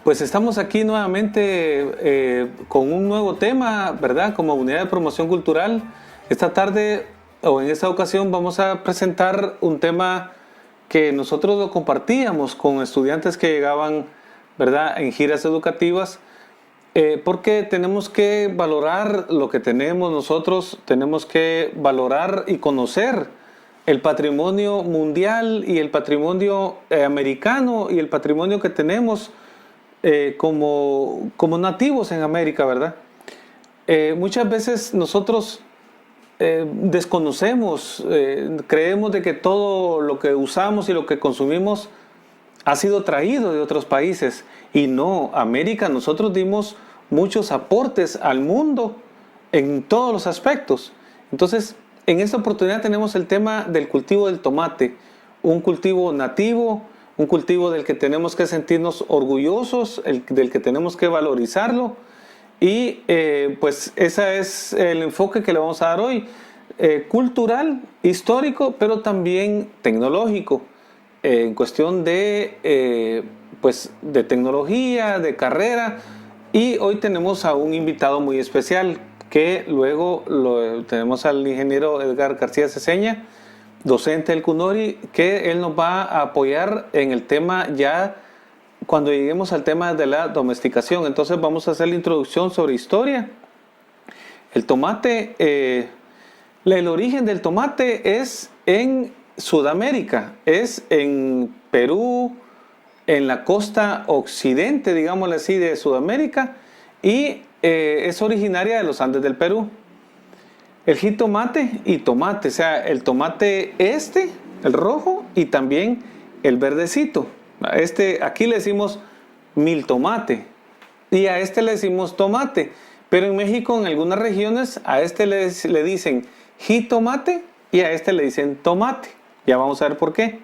Pues estamos aquí nuevamente con un nuevo tema, ¿verdad? Como unidad de promoción cultural. Esta tarde o en esta ocasión vamos a presentar un tema que nosotros lo compartíamos con estudiantes que llegaban, ¿verdad?, en giras educativas, porque tenemos que valorar lo que tenemos nosotros, tenemos que valorar y conocer el patrimonio mundial y el patrimonio americano y el patrimonio que tenemos como nativos en América, ¿verdad? Muchas veces nosotros desconocemos, creemos de que todo lo que usamos y lo que consumimos ha sido traído de otros países, y no. América, nosotros dimos muchos aportes al mundo en todos los aspectos. Entonces, en esta oportunidad tenemos el tema del cultivo del tomate, un cultivo nativo, un cultivo del que tenemos que sentirnos orgullosos, del que tenemos que valorizarlo, y pues ese es el enfoque que le vamos a dar hoy, cultural, histórico, pero también tecnológico, en cuestión de, pues, de tecnología, de carrera. Y hoy tenemos a un invitado muy especial, que luego tenemos al ingeniero Edgar García Ceseña, docente del CUNORI, que él nos va a apoyar en el tema ya cuando lleguemos al tema de la domesticación. Entonces vamos a hacer la introducción sobre historia. El tomate, el origen del tomate es en Sudamérica, es en Perú, en la costa occidente, digámosle así, de Sudamérica, y es originaria de los Andes del Perú. El jitomate y tomate, o sea, el tomate el rojo, y también el verdecito. Aquí le decimos miltomate y a este le decimos tomate, pero en México en algunas regiones a este le dicen jitomate y a este le dicen tomate. Ya vamos a ver por qué.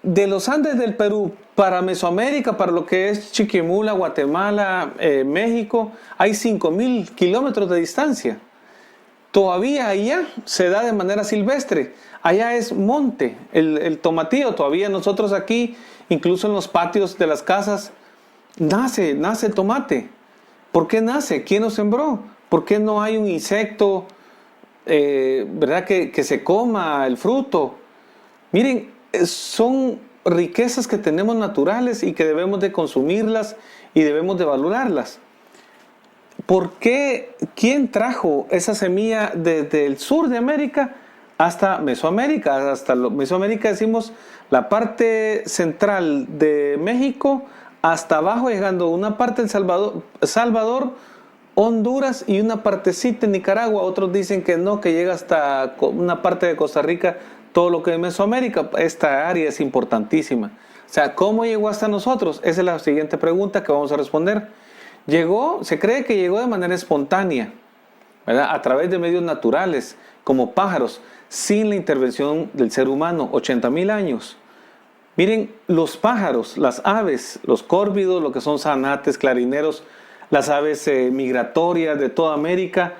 De los Andes del Perú para Mesoamérica, para lo que es Chiquimula, Guatemala, México, hay 5.000 kilómetros de distancia. Todavía allá se da de manera silvestre, allá es monte, el tomatillo. Todavía nosotros aquí, incluso en los patios de las casas, nace tomate. ¿Por qué nace? ¿Quién lo sembró? ¿Por qué no hay un insecto, verdad, que se coma el fruto? Miren, son riquezas que tenemos naturales y que debemos de consumirlas y debemos de valorarlas. ¿Por qué? ¿Quién trajo esa semilla desde el sur de América hasta Mesoamérica? Hasta Mesoamérica decimos la parte central de México hasta abajo, llegando una parte de Salvador, Honduras y una partecita en Nicaragua. Otros dicen que no, que llega hasta una parte de Costa Rica. Todo lo que es Mesoamérica, esta área es importantísima. O sea, ¿cómo llegó hasta nosotros? Esa es la siguiente pregunta que vamos a responder. Se cree que llegó de manera espontánea, ¿verdad?, a través de medios naturales, como pájaros, sin la intervención del ser humano, 80.000 años. Miren, los pájaros, las aves, los córvidos, lo que son zanates, clarineros, las aves migratorias de toda América,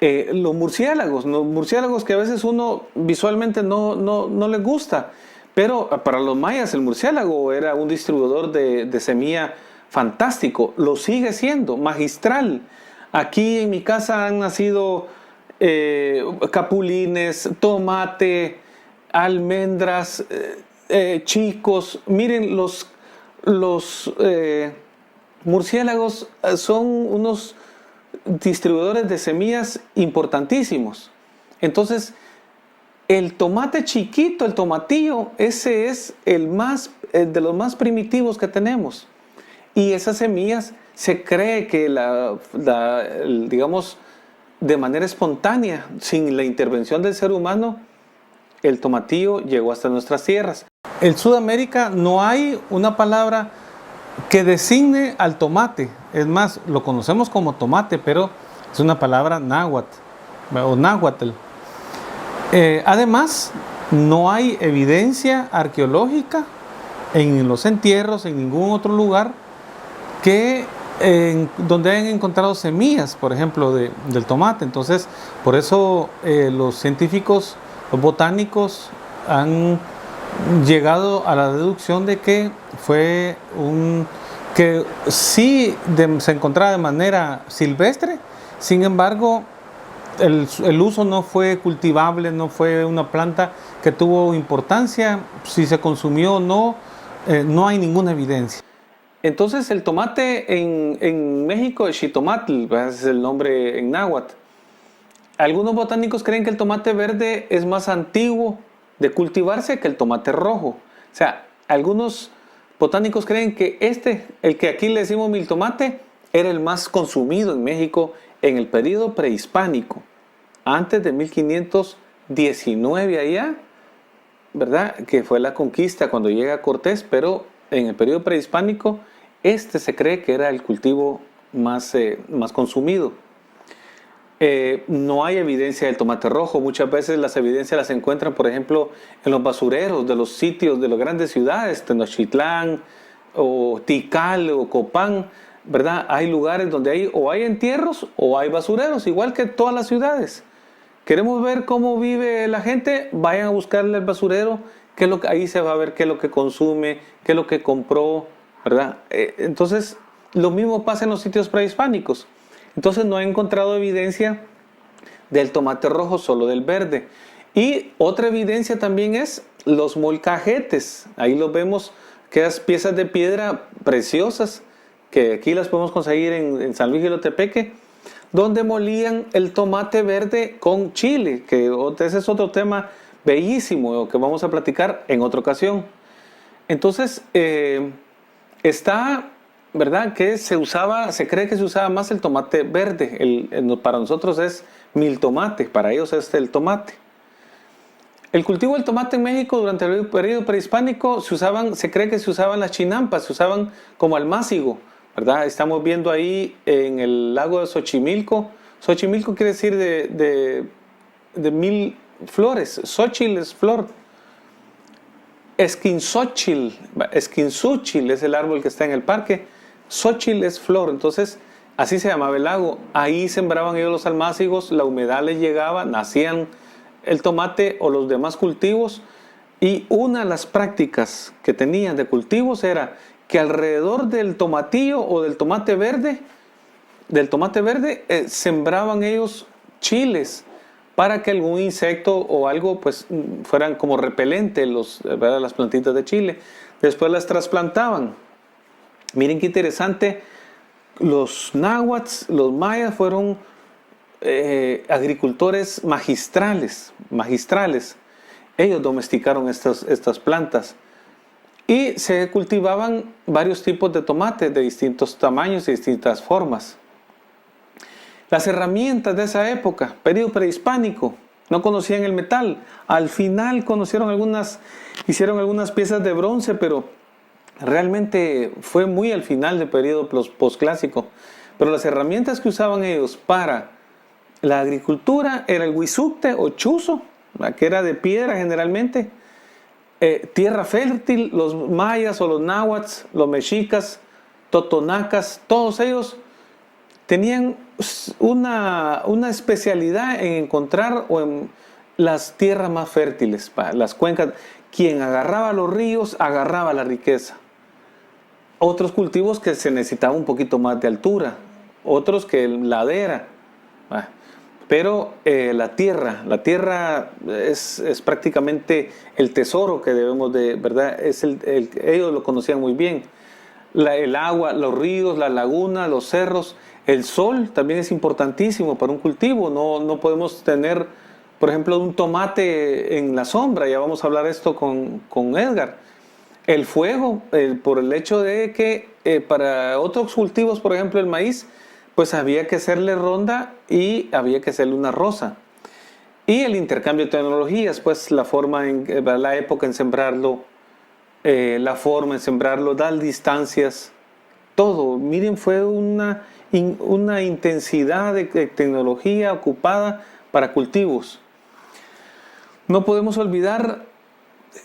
los murciélagos que a veces uno visualmente no les gusta, pero para los mayas el murciélago era un distribuidor de semilla fantástico, lo sigue siendo, magistral. Aquí en mi casa han nacido capulines, tomate, almendras, chicos. Miren, los murciélagos son unos distribuidores de semillas importantísimos. Entonces, el tomate chiquito, el tomatillo, ese es de los más primitivos que tenemos. Y esas semillas se cree que digamos, de manera espontánea, sin la intervención del ser humano, el tomatillo llegó hasta nuestras tierras. En Sudamérica no hay una palabra que designe al tomate. Es más, lo conocemos como tomate, pero es una palabra náhuatl o náhuatl. Además, no hay evidencia arqueológica en los entierros, en ningún otro lugar, donde hayan encontrado semillas, por ejemplo, del tomate. Entonces, por eso los científicos, los botánicos, han llegado a la deducción de que fue que sí se encontraba de manera silvestre, sin embargo, el uso no fue cultivable, no fue una planta que tuvo importancia, si se consumió o no, no hay ninguna evidencia. Entonces el tomate en México es xitomatl, es el nombre en náhuatl. Algunos botánicos creen que el tomate verde es más antiguo de cultivarse que el tomate rojo. O sea, algunos botánicos creen que el que aquí le decimos miltomate, era el más consumido en México en el periodo prehispánico, antes de 1519 allá, ¿verdad? Que fue la conquista cuando llega Cortés, pero en el periodo prehispánico se cree que era el cultivo más consumido. No hay evidencia del tomate rojo. Muchas veces las evidencias las encuentran, por ejemplo, en los basureros de los sitios de las grandes ciudades, Tenochtitlán o Tikal o Copán, ¿verdad? Hay lugares donde hay entierros o hay basureros, igual que todas las ciudades. Queremos ver cómo vive la gente, vayan a buscarle el basurero, ahí se va a ver qué es lo que consume, qué es lo que compró, ¿verdad? Entonces, lo mismo pasa en los sitios prehispánicos. Entonces no he encontrado evidencia del tomate rojo, solo del verde. Y otra evidencia también es los molcajetes. Ahí los vemos, aquellas piezas de piedra preciosas, que aquí las podemos conseguir en San Luis Jilotepeque, donde molían el tomate verde con chile, que ese es otro tema bellísimo que vamos a platicar en otra ocasión. Entonces, ¿verdad? Que se cree que se usaba más el tomate verde. Para nosotros es miltomate, para ellos es el tomate. El cultivo del tomate en México durante el periodo prehispánico se cree que se usaban las chinampas, se usaban como almácigo, ¿verdad? Estamos viendo ahí en el lago de Xochimilco. Xochimilco quiere decir de mil flores. Xochil es flor. Esquinzóchil es el árbol que está en el parque. Xochil es flor, entonces así se llamaba el lago. Ahí sembraban ellos los almácigos, la humedad les llegaba, nacían el tomate o los demás cultivos. Y una de las prácticas que tenían de cultivos era que alrededor del tomatillo o del tomate verde, sembraban ellos chiles para que algún insecto o algo pues fueran como repelente las plantitas de chile. Después las trasplantaban. Miren qué interesante, los náhuatl, los mayas fueron agricultores magistrales. Ellos domesticaron estas plantas y se cultivaban varios tipos de tomates de distintos tamaños y distintas formas. Las herramientas de esa época, periodo prehispánico, no conocían el metal. Al final hicieron algunas piezas de bronce, pero realmente fue muy al final del periodo posclásico. Pero las herramientas que usaban ellos para la agricultura era el huizucte o chuzo, que era de piedra generalmente, tierra fértil. Los mayas o los náhuatl, los mexicas, totonacas, todos ellos tenían una especialidad en encontrar en las tierras más fértiles, las cuencas. Quien agarraba los ríos, agarraba la riqueza. Otros cultivos que se necesitaba un poquito más de altura, otros que ladera. Pero la tierra es prácticamente el tesoro que debemos de, ¿verdad? Ellos lo conocían muy bien. El agua, los ríos, la laguna, los cerros, el sol también es importantísimo para un cultivo. No podemos tener, por ejemplo, un tomate en la sombra. Ya vamos a hablar esto con Edgar. El fuego, por el hecho de que para otros cultivos, por ejemplo el maíz, pues había que hacerle ronda y había que hacerle una roza. Y el intercambio de tecnologías, pues la época en sembrarlo, las distancias, todo. Miren, fue una intensidad de tecnología ocupada para cultivos. No podemos olvidar,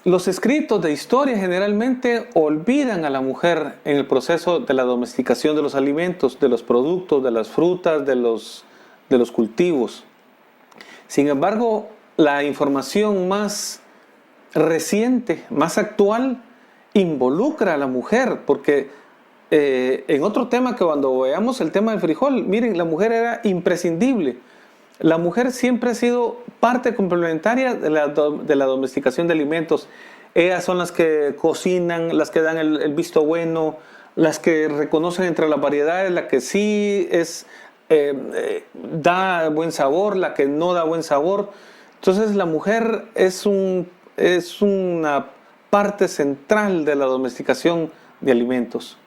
los escritos de historia generalmente olvidan a la mujer en el proceso de la domesticación de los alimentos, de los productos, de las frutas, de los cultivos. Sin embargo, la información más reciente, más actual, involucra a la mujer, porque en otro tema que cuando veamos el tema del frijol, miren, la mujer era imprescindible. La mujer siempre ha sido parte complementaria de la domesticación de alimentos. Ellas son las que cocinan, las que dan el visto bueno, las que reconocen entre las variedades, la que sí da buen sabor, la que no da buen sabor. Entonces la mujer es una parte central de la domesticación de alimentos.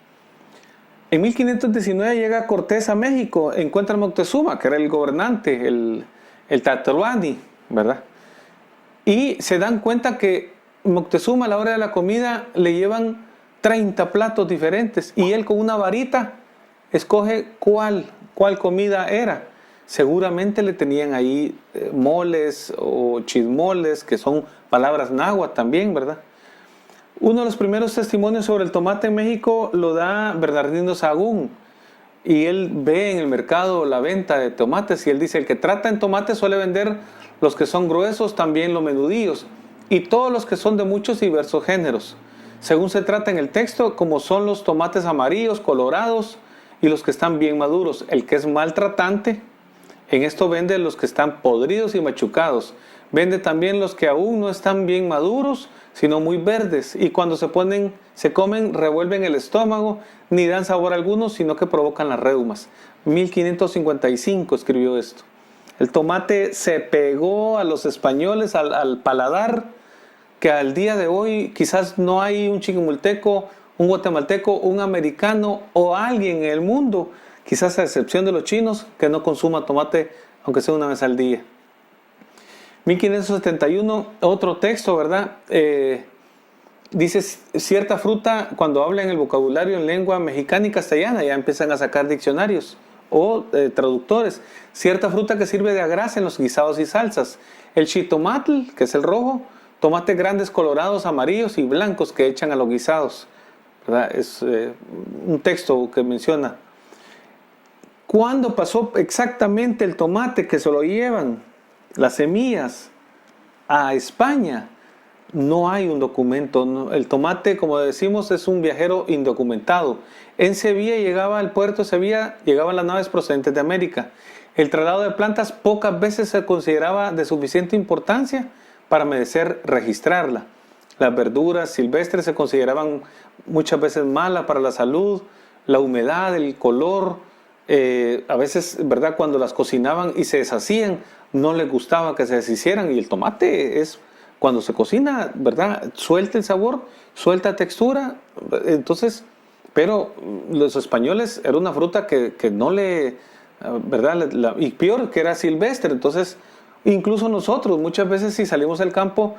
En 1519 llega Cortés a México, encuentra a Moctezuma, que era el gobernante, el Tlatoani, ¿verdad? Y se dan cuenta que Moctezuma a la hora de la comida le llevan 30 platos diferentes y él con una varita escoge cuál comida era. Seguramente le tenían ahí moles o chismoles, que son palabras náhuatl también, ¿verdad? Uno de los primeros testimonios sobre el tomate en México lo da Bernardino Sahagún, y él ve en el mercado la venta de tomates y él dice: el que trata en tomates suele vender los que son gruesos, también los menudillos, y todos los que son de muchos y diversos géneros, según se trata en el texto, como son los tomates amarillos, colorados y los que están bien maduros. El que es maltratante, en esto vende los que están podridos y machucados. Vende también los que aún no están bien maduros, sino muy verdes, y cuando se comen, revuelven el estómago, ni dan sabor alguno, sino que provocan las reumas. 1555 escribió esto. El tomate se pegó a los españoles, al paladar, que al día de hoy quizás no hay un chiquimulteco, un guatemalteco, un americano o alguien en el mundo, quizás a excepción de los chinos, que no consuma tomate, aunque sea una vez al día. 1571, otro texto, ¿verdad? Dice: cierta fruta, cuando habla en el vocabulario en lengua mexicana y castellana, ya empiezan a sacar diccionarios o traductores. Cierta fruta que sirve de agrasa en los guisados y salsas. El chitomatl, que es el rojo, tomates grandes, colorados, amarillos y blancos que echan a los guisados, ¿verdad? Es un texto que menciona. ¿Cuándo pasó exactamente el tomate que se lo llevan las semillas a España? No hay un documento. ¿No? El tomate, como decimos, es un viajero indocumentado. En Sevilla llegaba al puerto de Sevilla, llegaban las naves procedentes de América. El traslado de plantas pocas veces se consideraba de suficiente importancia para merecer registrarla. Las verduras silvestres se consideraban muchas veces malas para la salud, la humedad, el color. A veces, ¿verdad?, cuando las cocinaban y se deshacían, no les gustaba que se deshicieran. Y el tomate es, cuando se cocina, ¿verdad?, suelta el sabor, suelta textura. Entonces, pero los españoles era una fruta que no le, ¿verdad?, y peor, que era silvestre. Entonces, incluso nosotros, muchas veces si salimos al campo,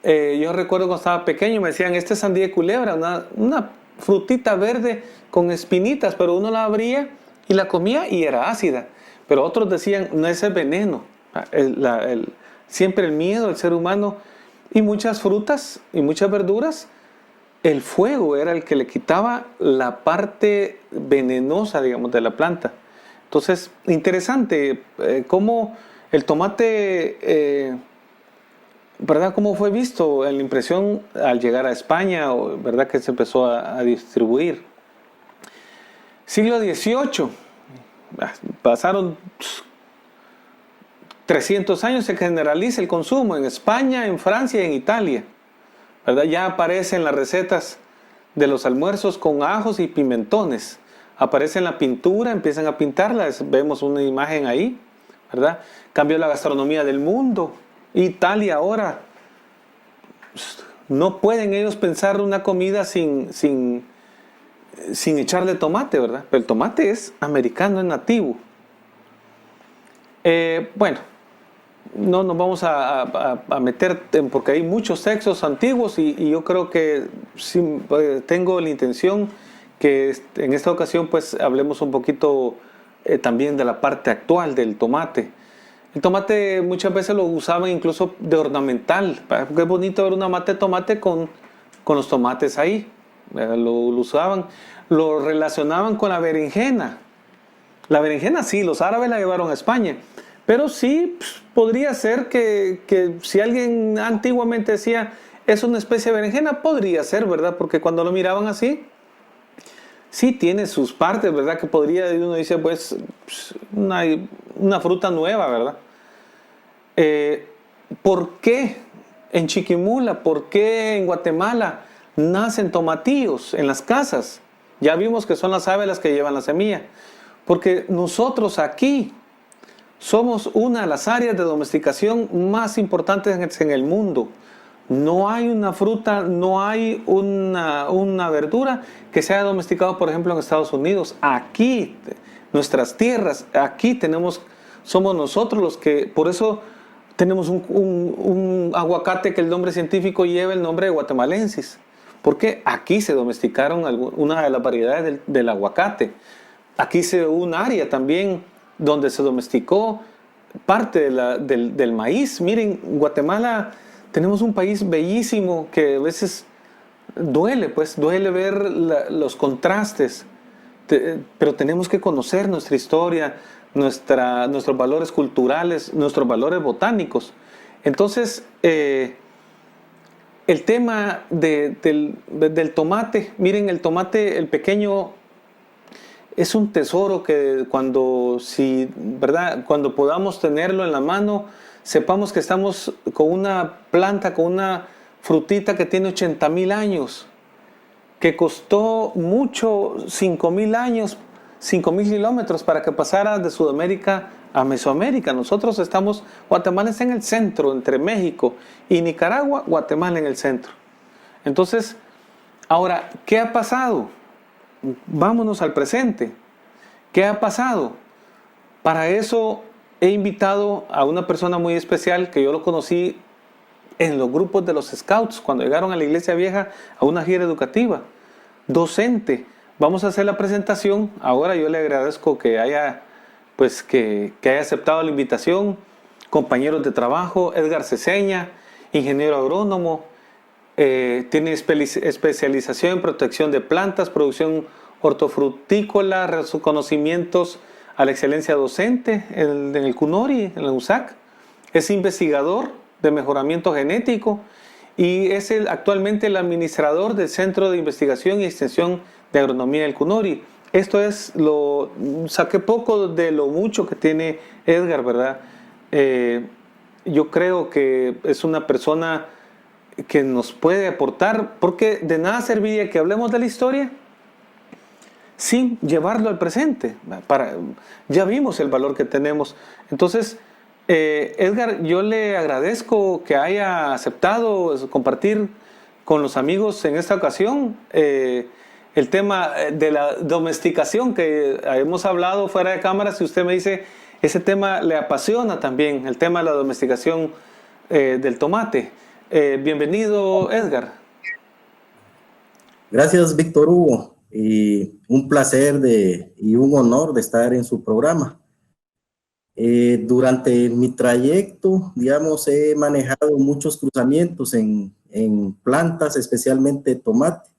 yo recuerdo cuando estaba pequeño, me decían: esta es sandía de culebra, una frutita verde con espinitas, pero uno la abría y la comía y era ácida. Pero otros decían: no, ese es veneno. Siempre el miedo del ser humano. Y muchas frutas y muchas verduras, el fuego era el que le quitaba la parte venenosa, digamos, de la planta. Entonces, interesante cómo el tomate, ¿verdad?, cómo fue visto en la impresión al llegar a España, ¿verdad?, que se empezó a distribuir. Siglo XVIII, pasaron 300 años, se generaliza el consumo en España, en Francia y en Italia, ¿verdad? Ya aparecen las recetas de los almuerzos con ajos y pimentones. Aparece en la pintura, empiezan a pintarla, vemos una imagen ahí, ¿verdad? Cambió la gastronomía del mundo. Italia ahora, no pueden ellos pensar una comida sin echarle tomate, ¿verdad? Pero el tomate es americano, es nativo. Bueno, no nos vamos a meter porque hay muchos textos antiguos y yo creo que sí, tengo la intención que en esta ocasión pues hablemos un poquito también de la parte actual del tomate. El tomate muchas veces lo usaban incluso de ornamental, porque es bonito ver una mata de tomate con los tomates ahí. Lo usaban, lo relacionaban con la berenjena. La berenjena sí, los árabes la llevaron a España, pero sí podría ser que si alguien antiguamente decía: ¿Es una especie de berenjena? Podría ser, ¿verdad? Porque cuando lo miraban así, sí tiene sus partes, ¿verdad? Que podría, uno dice, pues, una fruta nueva, ¿verdad? Eh, ¿Por qué en Chiquimula, por qué en Guatemala nacen tomatillos en las casas? Ya vimos que son las aves las que llevan la semilla. Porque nosotros aquí somos una de las áreas de domesticación más importantes en el mundo. No hay una fruta, no hay una verdura que se haya domesticado, por ejemplo, en Estados Unidos. Aquí, nuestras tierras, aquí somos nosotros los que, por eso tenemos un aguacate que el nombre científico lleva el nombre de guatemalensis. Porque aquí se domesticaron una de las variedades del aguacate. Aquí se un área también donde se domesticó parte del maíz. Miren, Guatemala tenemos un país bellísimo que a veces duele ver los contrastes, pero tenemos que conocer nuestra historia, nuestros valores culturales, nuestros valores botánicos. Entonces, el tema del tomate, miren, el tomate, el pequeño, es un tesoro que ¿verdad? Cuando podamos tenerlo en la mano, sepamos que estamos con una planta, con una frutita que tiene 80,000 años, que costó mucho, 5,000 años, 5,000 kilómetros para que pasara de Sudamérica a Mesoamérica. Guatemala está en el centro, entre México y Nicaragua, Guatemala en el centro. Entonces, ahora, ¿qué ha pasado? Vámonos al presente. ¿Qué ha pasado? Para eso he invitado a una persona muy especial que yo lo conocí en los grupos de los Scouts cuando llegaron a la Iglesia Vieja a una gira educativa. Docente. Vamos a hacer la presentación. Ahora yo le agradezco que haya aceptado la invitación. Compañeros de trabajo, Edgar Ceseña, ingeniero agrónomo, tiene especialización en protección de plantas, producción hortofrutícola, reconocimientos a la excelencia docente en el CUNORI, en la USAC. Es investigador de mejoramiento genético y es actualmente el administrador del Centro de Investigación y Extensión de Agronomía del CUNORI. Saqué poco de lo mucho que tiene Edgar, ¿verdad? Yo creo que es una persona que nos puede aportar, porque de nada serviría que hablemos de la historia sin llevarlo al presente. Ya vimos el valor que tenemos. Entonces, Edgar, yo le agradezco que haya aceptado compartir con los amigos en esta ocasión el tema de la domesticación que hemos hablado fuera de cámara. Si usted me dice, ese tema le apasiona también, el tema de la domesticación del tomate. Bienvenido, Edgar. Gracias, Víctor Hugo. Y un placer y un honor de estar en su programa. Durante mi trayecto, digamos, he manejado muchos cruzamientos en plantas, especialmente tomate.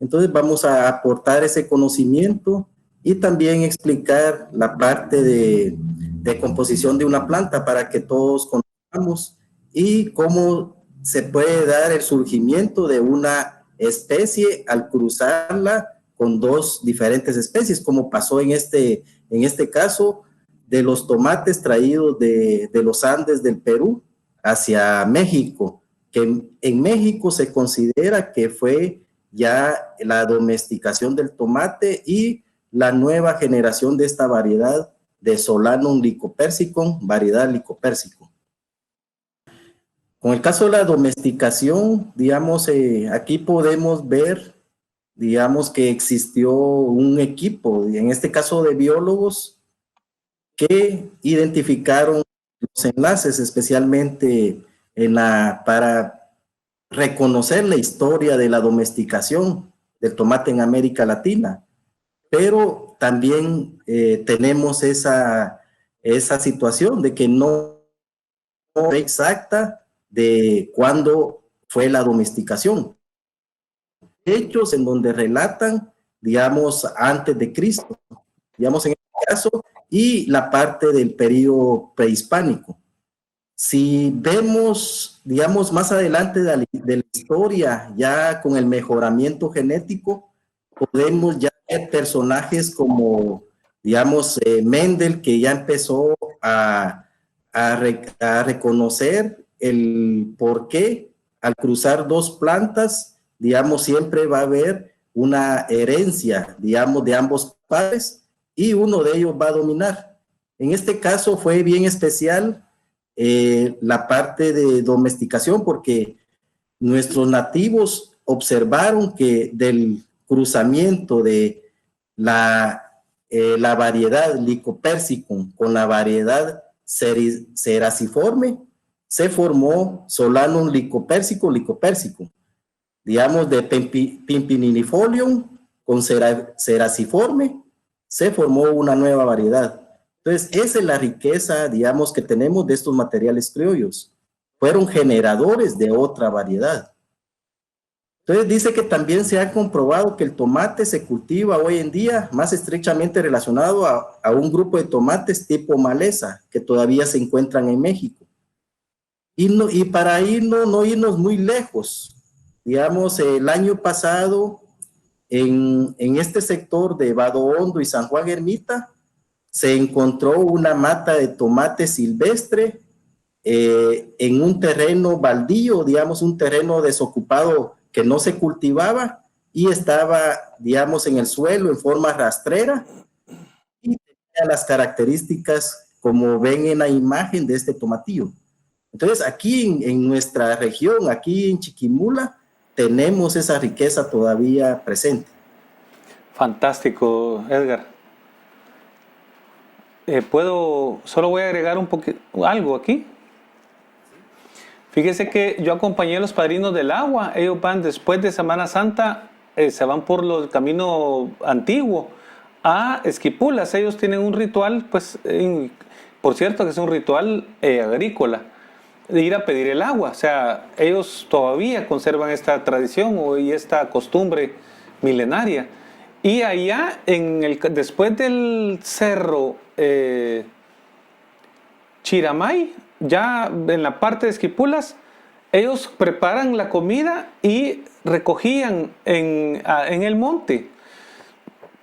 Entonces vamos a aportar ese conocimiento y también explicar la parte de composición de una planta para que todos conozcamos y cómo se puede dar el surgimiento de una especie al cruzarla con dos diferentes especies, como pasó en este caso de los tomates traídos de los Andes del Perú hacia México, que en México se considera que fue ya la domesticación del tomate y la nueva generación de esta variedad de Solanum lycopersicum, variedad Lycopersicum. Con el caso de la domesticación, digamos, aquí podemos ver, digamos, que existió un equipo, en este caso de biólogos, que identificaron los enlaces, especialmente para reconocer la historia de la domesticación del tomate en América Latina. Pero también tenemos esa situación de que no es exacta de cuándo fue la domesticación. Hechos en donde relatan, digamos, antes de Cristo, digamos en este caso, y la parte del periodo prehispánico. Si vemos, digamos, más adelante de la historia, ya con el mejoramiento genético, podemos ya ver personajes como, digamos, Mendel, que ya empezó a reconocer el por qué al cruzar dos plantas, digamos, siempre va a haber una herencia, digamos, de ambos padres y uno de ellos va a dominar. En este caso fue bien especial la parte de domesticación, porque nuestros nativos observaron que del cruzamiento de la variedad Lycopersicum con la variedad Ceraciforme, se formó Solanum lycopersicum, digamos, de Pimpinifolium con Ceraciforme, se formó una nueva variedad. Entonces, esa es la riqueza, digamos, que tenemos de estos materiales criollos. Fueron generadores de otra variedad. Entonces, dice que también se ha comprobado que el tomate se cultiva hoy en día más estrechamente relacionado a un grupo de tomates tipo maleza, que todavía se encuentran en México. Y para no irnos muy lejos, digamos, el año pasado, en este sector de Vado Hondo y San Juan Ermita, se encontró una mata de tomate silvestre en un terreno baldío, digamos, un terreno desocupado que no se cultivaba y estaba, digamos, en el suelo en forma rastrera y tenía las características como ven en la imagen de este tomatillo. Entonces, aquí en nuestra región, aquí en Chiquimula, tenemos esa riqueza todavía presente. Fantástico, Edgar. Solo voy a agregar algo aquí. Fíjese que yo acompañé a los padrinos del agua. Ellos van después de Semana Santa, se van por el camino antiguo a Esquipulas. Ellos tienen un ritual, pues, por cierto, que es un ritual agrícola, de ir a pedir el agua. O sea, ellos todavía conservan esta tradición y esta costumbre milenaria. Y allá, después del cerro Chiramay, ya en la parte de Esquipulas, ellos preparan la comida y recogían en el monte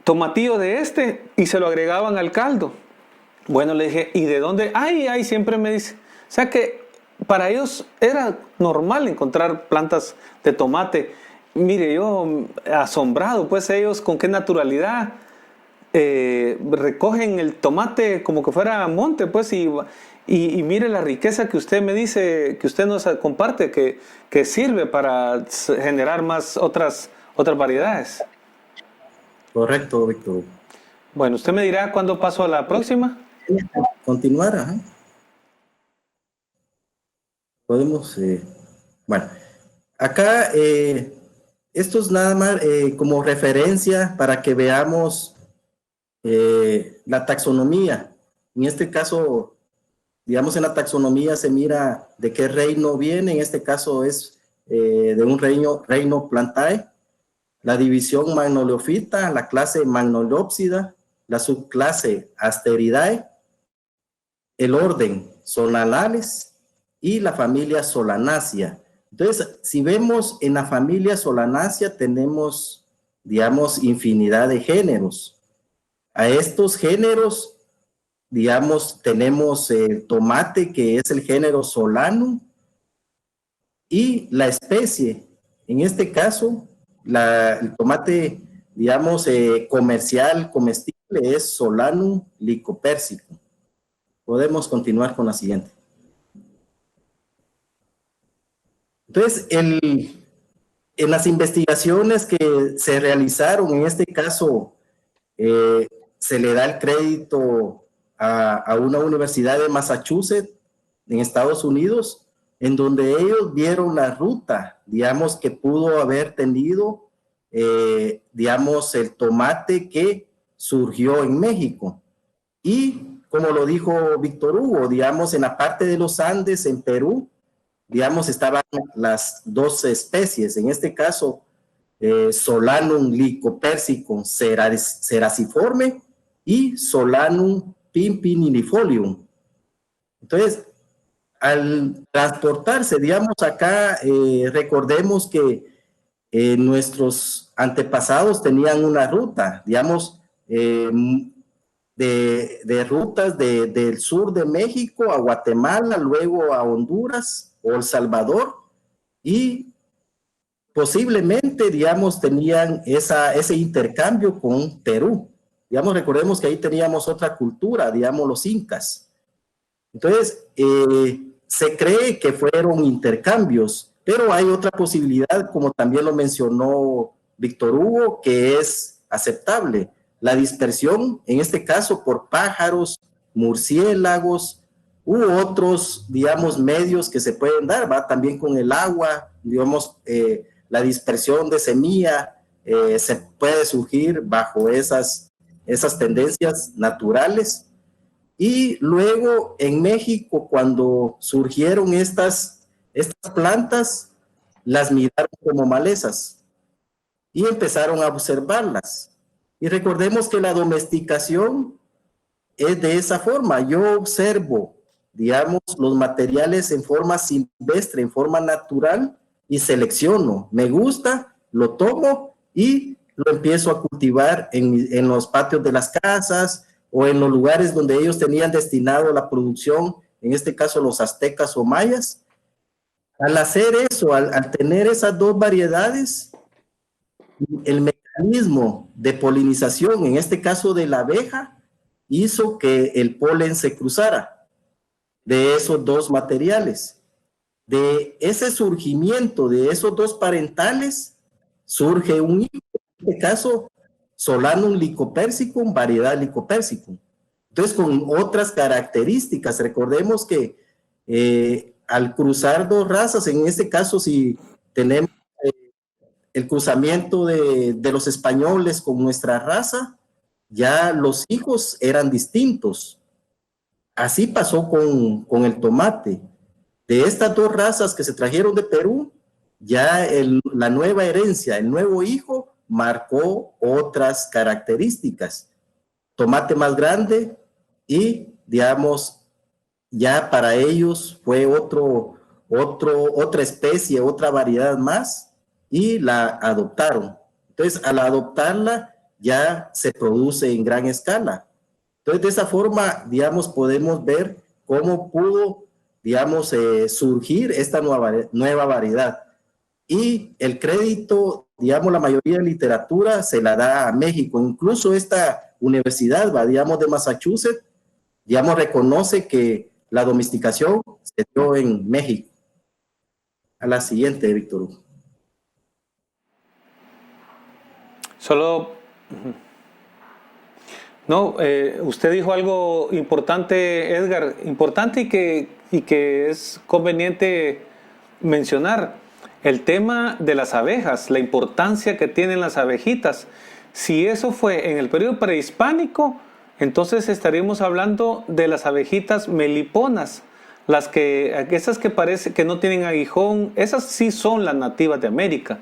tomatillo de y se lo agregaban al caldo. Bueno, le dije, ¿y de dónde? Ay, siempre me dice. O sea que para ellos era normal encontrar plantas de tomate. Mire, yo asombrado, pues ellos con qué naturalidad recogen el tomate como que fuera monte, pues, y mire la riqueza que usted me dice, que usted nos comparte, que sirve para generar más otras variedades. Correcto, Víctor. Bueno, usted me dirá cuándo paso a la próxima. Continuar, ajá. Podemos, bueno, acá esto es nada más como referencia para que veamos la taxonomía. En este caso, digamos, en la taxonomía se mira de qué reino viene. En este caso es de un reino Plantae. La división Magnoliophyta, la clase Magnoliopsida, la subclase Asteridae, el orden Solanales y la familia Solanaceae. Entonces, si vemos en la familia Solanaceae tenemos, digamos, infinidad de géneros. A estos géneros, digamos, tenemos el tomate, que es el género Solanum, y la especie, en este caso, el tomate, digamos, comercial, comestible, es Solanum lycopersicum. Podemos continuar con la siguiente. Entonces, en las investigaciones que se realizaron, en este caso, se le da el crédito a una universidad de Massachusetts, en Estados Unidos, en donde ellos vieron la ruta, digamos, que pudo haber tenido, digamos, el tomate que surgió en México. Y, como lo dijo Víctor Hugo, digamos, en la parte de los Andes, en Perú, digamos, estaban las dos especies, en este caso, Solanum lycopersicum ceraciforme y Solanum pimpinifolium. Entonces, al transportarse, digamos, acá, recordemos que nuestros antepasados tenían una ruta, digamos, de rutas del sur de México a Guatemala, luego a Honduras o El Salvador, y posiblemente, digamos, tenían ese intercambio con Perú. Digamos, recordemos que ahí teníamos otra cultura, digamos, los incas. Entonces, se cree que fueron intercambios, pero hay otra posibilidad, como también lo mencionó Víctor Hugo, que es aceptable. La dispersión, en este caso, por pájaros, murciélagos u otros, digamos, medios que se pueden dar, ¿va? También con el agua, digamos, la dispersión de semilla se puede surgir bajo esas tendencias naturales. Y luego en México, cuando surgieron estas plantas, las miraron como malezas y empezaron a observarlas. Y recordemos que la domesticación es de esa forma. Yo observo, digamos, los materiales en forma silvestre, en forma natural, y selecciono. Me gusta, lo tomo y lo empiezo a cultivar en los patios de las casas, o en los lugares donde ellos tenían destinado la producción, en este caso los aztecas o mayas. Al hacer eso, al tener esas dos variedades, el mecanismo de polinización, en este caso de la abeja, hizo que el polen se cruzara de esos dos materiales. De ese surgimiento de esos dos parentales, surge un hijo, en este caso, Solanum lycopersicum, variedad lycopersicum. Entonces, con otras características, recordemos que al cruzar dos razas, en este caso, si tenemos el cruzamiento de los españoles con nuestra raza, ya los hijos eran distintos. Así pasó con el tomate. De estas dos razas que se trajeron de Perú, ya la nueva herencia, el nuevo hijo, marcó otras características. Tomate más grande y, digamos, ya para ellos fue otra especie, otra variedad más, y la adoptaron. Entonces, al adoptarla, ya se produce en gran escala. Entonces, de esa forma, digamos, podemos ver cómo pudo, digamos, surgir esta nueva variedad. Y el crédito, digamos, la mayoría de literatura se la da a México. Incluso esta universidad, digamos, de Massachusetts, digamos, reconoce que la domesticación se dio en México. A la siguiente, Víctor Hugo. Solo... No, usted dijo algo importante, Edgar, importante y que es conveniente mencionar. El tema de las abejas, la importancia que tienen las abejitas. Si eso fue en el periodo prehispánico, entonces estaríamos hablando de las abejitas meliponas, esas que parece que no tienen aguijón, esas sí son las nativas de América,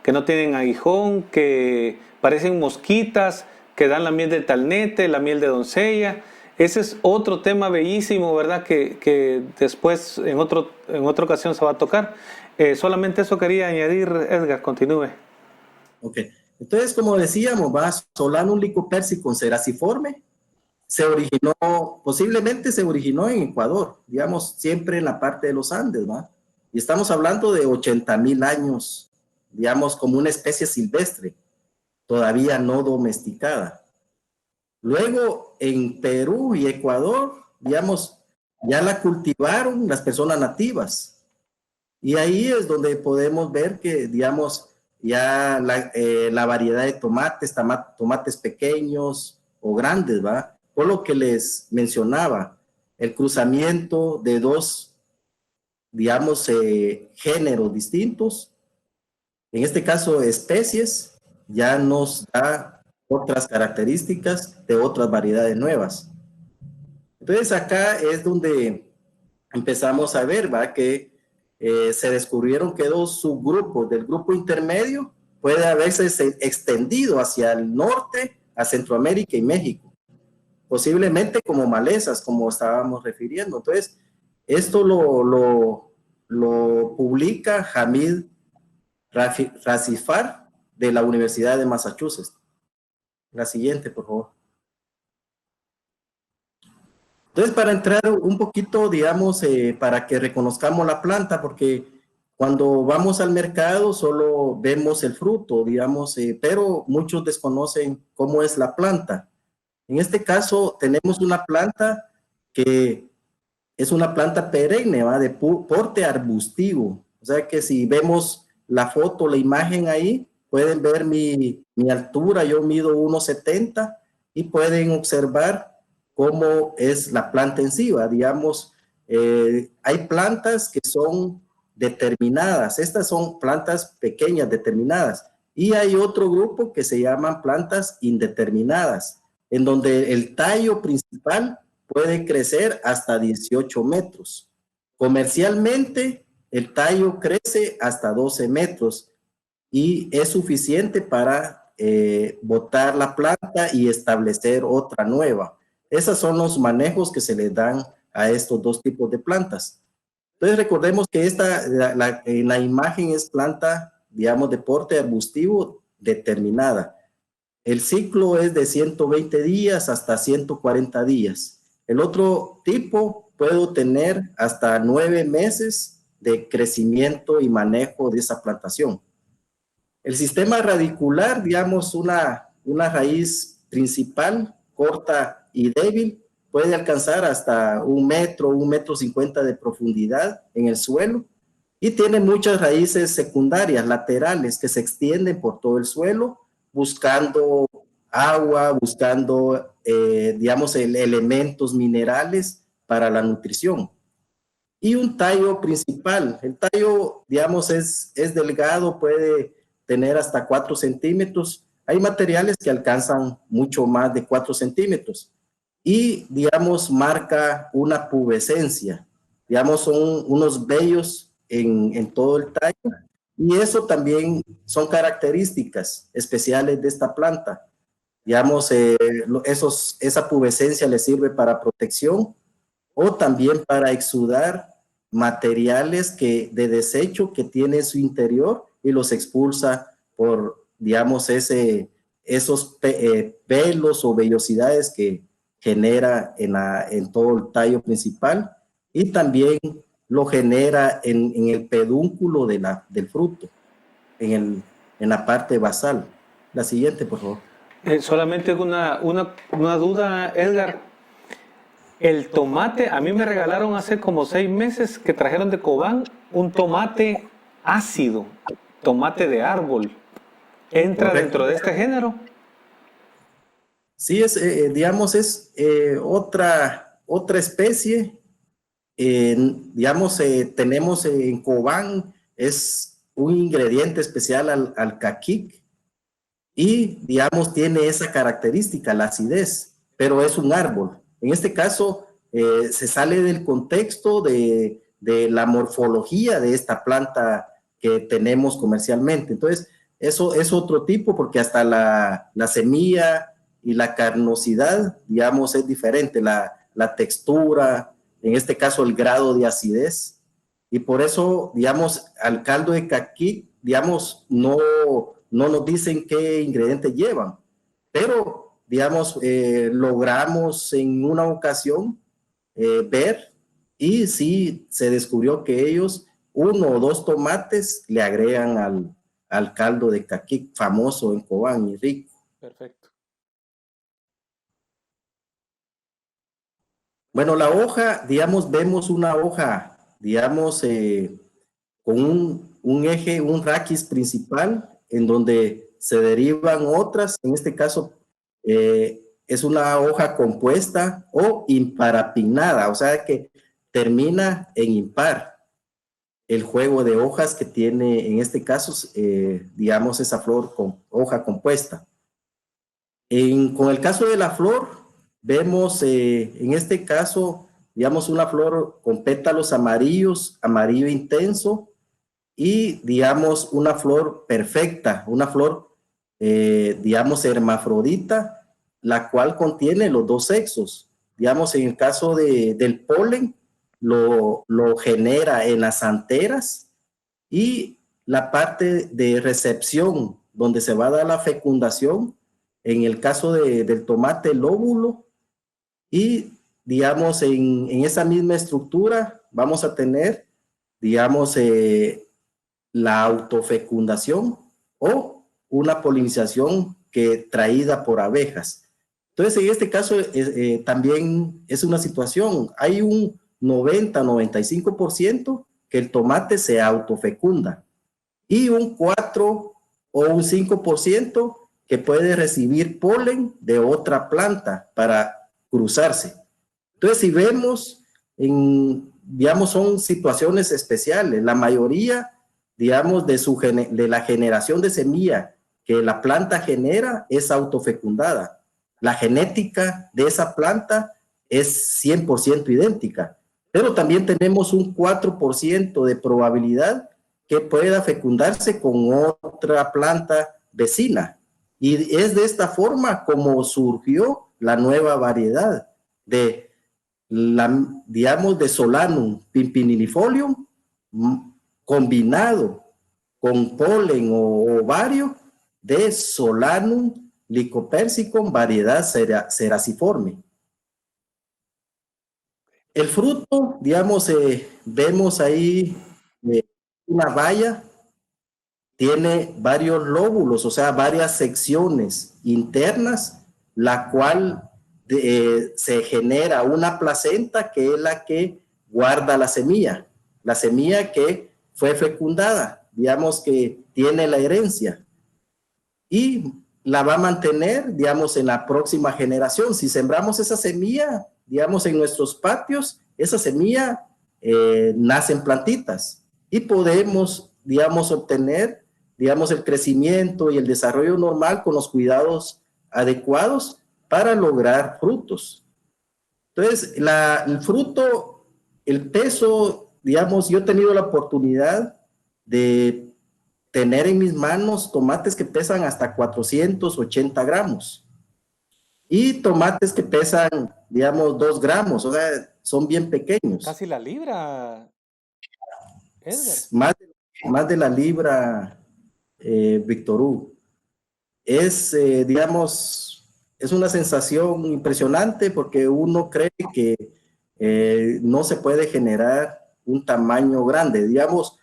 que no tienen aguijón, que parecen mosquitas, que dan la miel de talnete, la miel de doncella. Ese es otro tema bellísimo, ¿verdad? Que después en otra ocasión se va a tocar. Solamente eso quería añadir, Edgar, continúe. Ok, entonces como decíamos, Solanum lycopersicum ceraciforme posiblemente se originó en Ecuador, digamos, siempre en la parte de los Andes, ¿va? Y estamos hablando de 80,000 años, digamos, como una especie silvestre, todavía no domesticada. Luego, en Perú y Ecuador, digamos, ya la cultivaron las personas nativas. Y ahí es donde podemos ver que, digamos, ya la variedad de tomates pequeños o grandes, ¿va? Por lo que les mencionaba, el cruzamiento de dos, digamos, géneros distintos, en este caso especies, ya nos da otras características de otras variedades nuevas. Entonces acá es donde empezamos a ver, ¿va? Que se descubrieron que dos subgrupos del grupo intermedio puede haberse extendido hacia el norte, a Centroamérica y México, posiblemente como malezas, como estábamos refiriendo. Entonces, Esto lo publica Hamid Razifar de la Universidad de Massachusetts. La siguiente, por favor. Entonces, para entrar un poquito, digamos, para que reconozcamos la planta, porque cuando vamos al mercado solo vemos el fruto, digamos, pero muchos desconocen cómo es la planta. En este caso, tenemos una planta que es una planta perenne, ¿va? De porte arbustivo. O sea que si vemos la foto, la imagen ahí, pueden ver mi altura, yo mido 1,70 y pueden observar cómo es la planta en sí, ¿va? Digamos, hay plantas que son determinadas, estas son plantas pequeñas determinadas, y hay otro grupo que se llaman plantas indeterminadas, en donde el tallo principal puede crecer hasta 18 metros. Comercialmente, el tallo crece hasta 12 metros y es suficiente para botar la planta y establecer otra nueva. Esos son los manejos que se le dan a estos dos tipos de plantas. Entonces recordemos que en la imagen es planta, digamos, de porte arbustivo determinada. El ciclo es de 120 días hasta 140 días. El otro tipo puede tener hasta 9 meses de crecimiento y manejo de esa plantación. El sistema radicular, digamos, una raíz principal, corta y débil, puede alcanzar hasta 1,50 metros de profundidad en el suelo y tiene muchas raíces secundarias, laterales, que se extienden por todo el suelo buscando agua, buscando, digamos, elementos minerales para la nutrición. Y un tallo principal. El tallo, digamos, es delgado, puede tener hasta 4 centímetros. Hay materiales que alcanzan mucho más de 4 centímetros. Y, digamos, marca una pubescencia. Digamos, son unos vellos en todo el tallo. Y eso también son características especiales de esta planta. Digamos, esa pubescencia le sirve para protección o también para exudar materiales de desecho que tiene en su interior y los expulsa por, digamos, esos pelos o vellosidades que genera en todo el tallo principal y también lo genera en el pedúnculo del fruto, en la parte basal. La siguiente, por favor. Solamente una duda, Edgar. El tomate, a mí me regalaron hace como 6 meses que trajeron de Cobán un tomate ácido, tomate de árbol. ¿Entra Correcto. dentro de este género? Sí, digamos, es otra especie. Digamos, tenemos en Cobán, es un ingrediente especial al caquic y, digamos, tiene esa característica, la acidez, pero es un árbol. En este caso, se sale del contexto de la morfología de esta planta que tenemos comercialmente. Entonces, eso es otro tipo porque hasta la semilla y la carnosidad, digamos, es diferente, la textura, en este caso el grado de acidez. Y por eso, digamos, al caldo de caqui, digamos, no nos dicen qué ingredientes llevan, pero, digamos, logramos en una ocasión ver y sí se descubrió que ellos 1 o 2 tomates le agregan al caldo de caqui famoso en Cobán y rico. Perfecto. Bueno, la hoja, digamos, vemos una hoja, digamos, con un eje, un raquis principal, en donde se derivan otras, en este caso es una hoja compuesta o imparapinada, o sea que termina en impar el juego de hojas que tiene, en este caso, digamos, esa flor con hoja compuesta. Con el caso de la flor, vemos en este caso, digamos, una flor con pétalos amarillos, amarillo intenso, y, digamos, una flor perfecta, una flor, digamos, hermafrodita, la cual contiene los dos sexos. Digamos, en el caso del polen, lo genera en las anteras, y la parte de recepción, donde se va a dar la fecundación, en el caso del tomate, el óvulo, y digamos en esa misma estructura vamos a tener, digamos, la autofecundación o una polinización traída por abejas. Entonces, en este caso también es una situación, hay un 90-95% que el tomate se autofecunda, y un 4 o un 5% que puede recibir polen de otra planta para cruzarse. Entonces, si vemos, digamos, son situaciones especiales. La mayoría, digamos, de la generación de semilla que la planta genera es autofecundada. La genética de esa planta es 100% idéntica, pero también tenemos un 4% de probabilidad que pueda fecundarse con otra planta vecina. Y es de esta forma como surgió la nueva variedad digamos, de Solanum pimpinilifolium combinado con polen o ovario de Solanum lycopersicum variedad ceraciforme. El fruto, digamos, vemos ahí una baya, tiene varios lóbulos, o sea, varias secciones internas, la cual se genera una placenta que es la que guarda la semilla que fue fecundada, digamos que tiene la herencia, y la va a mantener, digamos, en la próxima generación. Si sembramos esa semilla, digamos, en nuestros patios, esa semilla nace en plantitas y podemos, digamos, obtener, digamos, el crecimiento y el desarrollo normal con los cuidados adecuados para lograr frutos. Entonces, el fruto, el peso, digamos, yo he tenido la oportunidad de tener en mis manos tomates que pesan hasta 480 gramos y tomates que pesan, digamos, 2 gramos, o sea, son bien pequeños. Casi la libra, Edgar. Más de la libra, Víctor Hugo. Es, digamos, es una sensación impresionante porque uno cree que no se puede generar un tamaño grande. Digamos,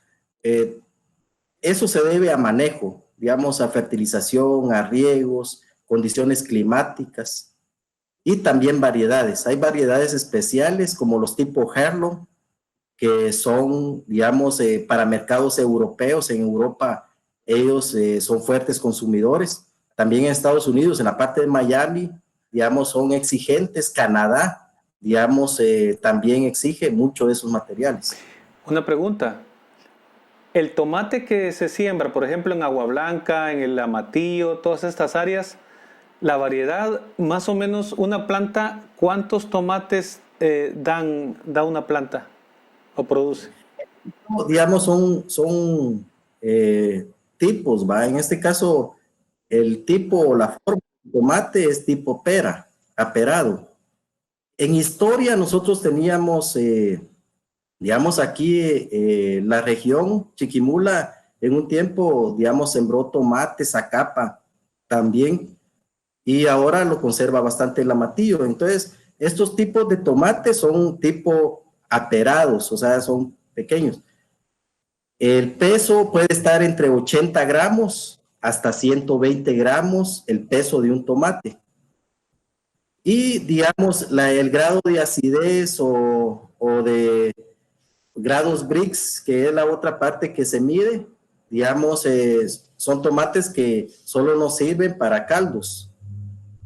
eso se debe a manejo, digamos, a fertilización, a riegos, condiciones climáticas y también variedades. Hay variedades especiales como los tipo Heirloom, que son, digamos, para mercados europeos. En Europa ellos son fuertes consumidores. También en Estados Unidos, en la parte de Miami, digamos, son exigentes. Canadá, digamos, también exige mucho de esos materiales. Una pregunta. El tomate que se siembra, por ejemplo, en Agua Blanca, en el Amatillo, todas estas áreas, la variedad, más o menos una planta, ¿cuántos tomates da una planta o produce? Digamos, son tipos, ¿va? En este caso, el tipo o la forma de tomate es tipo pera, aperado. En historia nosotros teníamos, digamos, aquí la región Chiquimula en un tiempo, digamos, sembró tomate, zacapa también, y ahora lo conserva bastante el Amatillo. Entonces, estos tipos de tomates son tipo aperados, o sea, son pequeños. El peso puede estar entre 80 gramos hasta 120 gramos, el peso de un tomate. Y, digamos, el grado de acidez o de grados Brix, que es la otra parte que se mide, digamos, son tomates que solo nos sirven para caldos,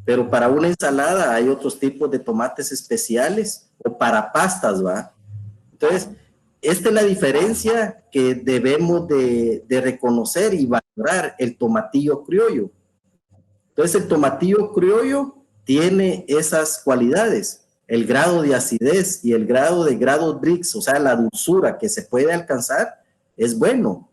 pero para una ensalada hay otros tipos de tomates especiales o para pastas, ¿va? Entonces, esta es la diferencia que debemos de reconocer y valorar el tomatillo criollo. Entonces, el tomatillo criollo tiene esas cualidades, el grado de acidez y el grado de grados Brix, o sea, la dulzura que se puede alcanzar, es bueno.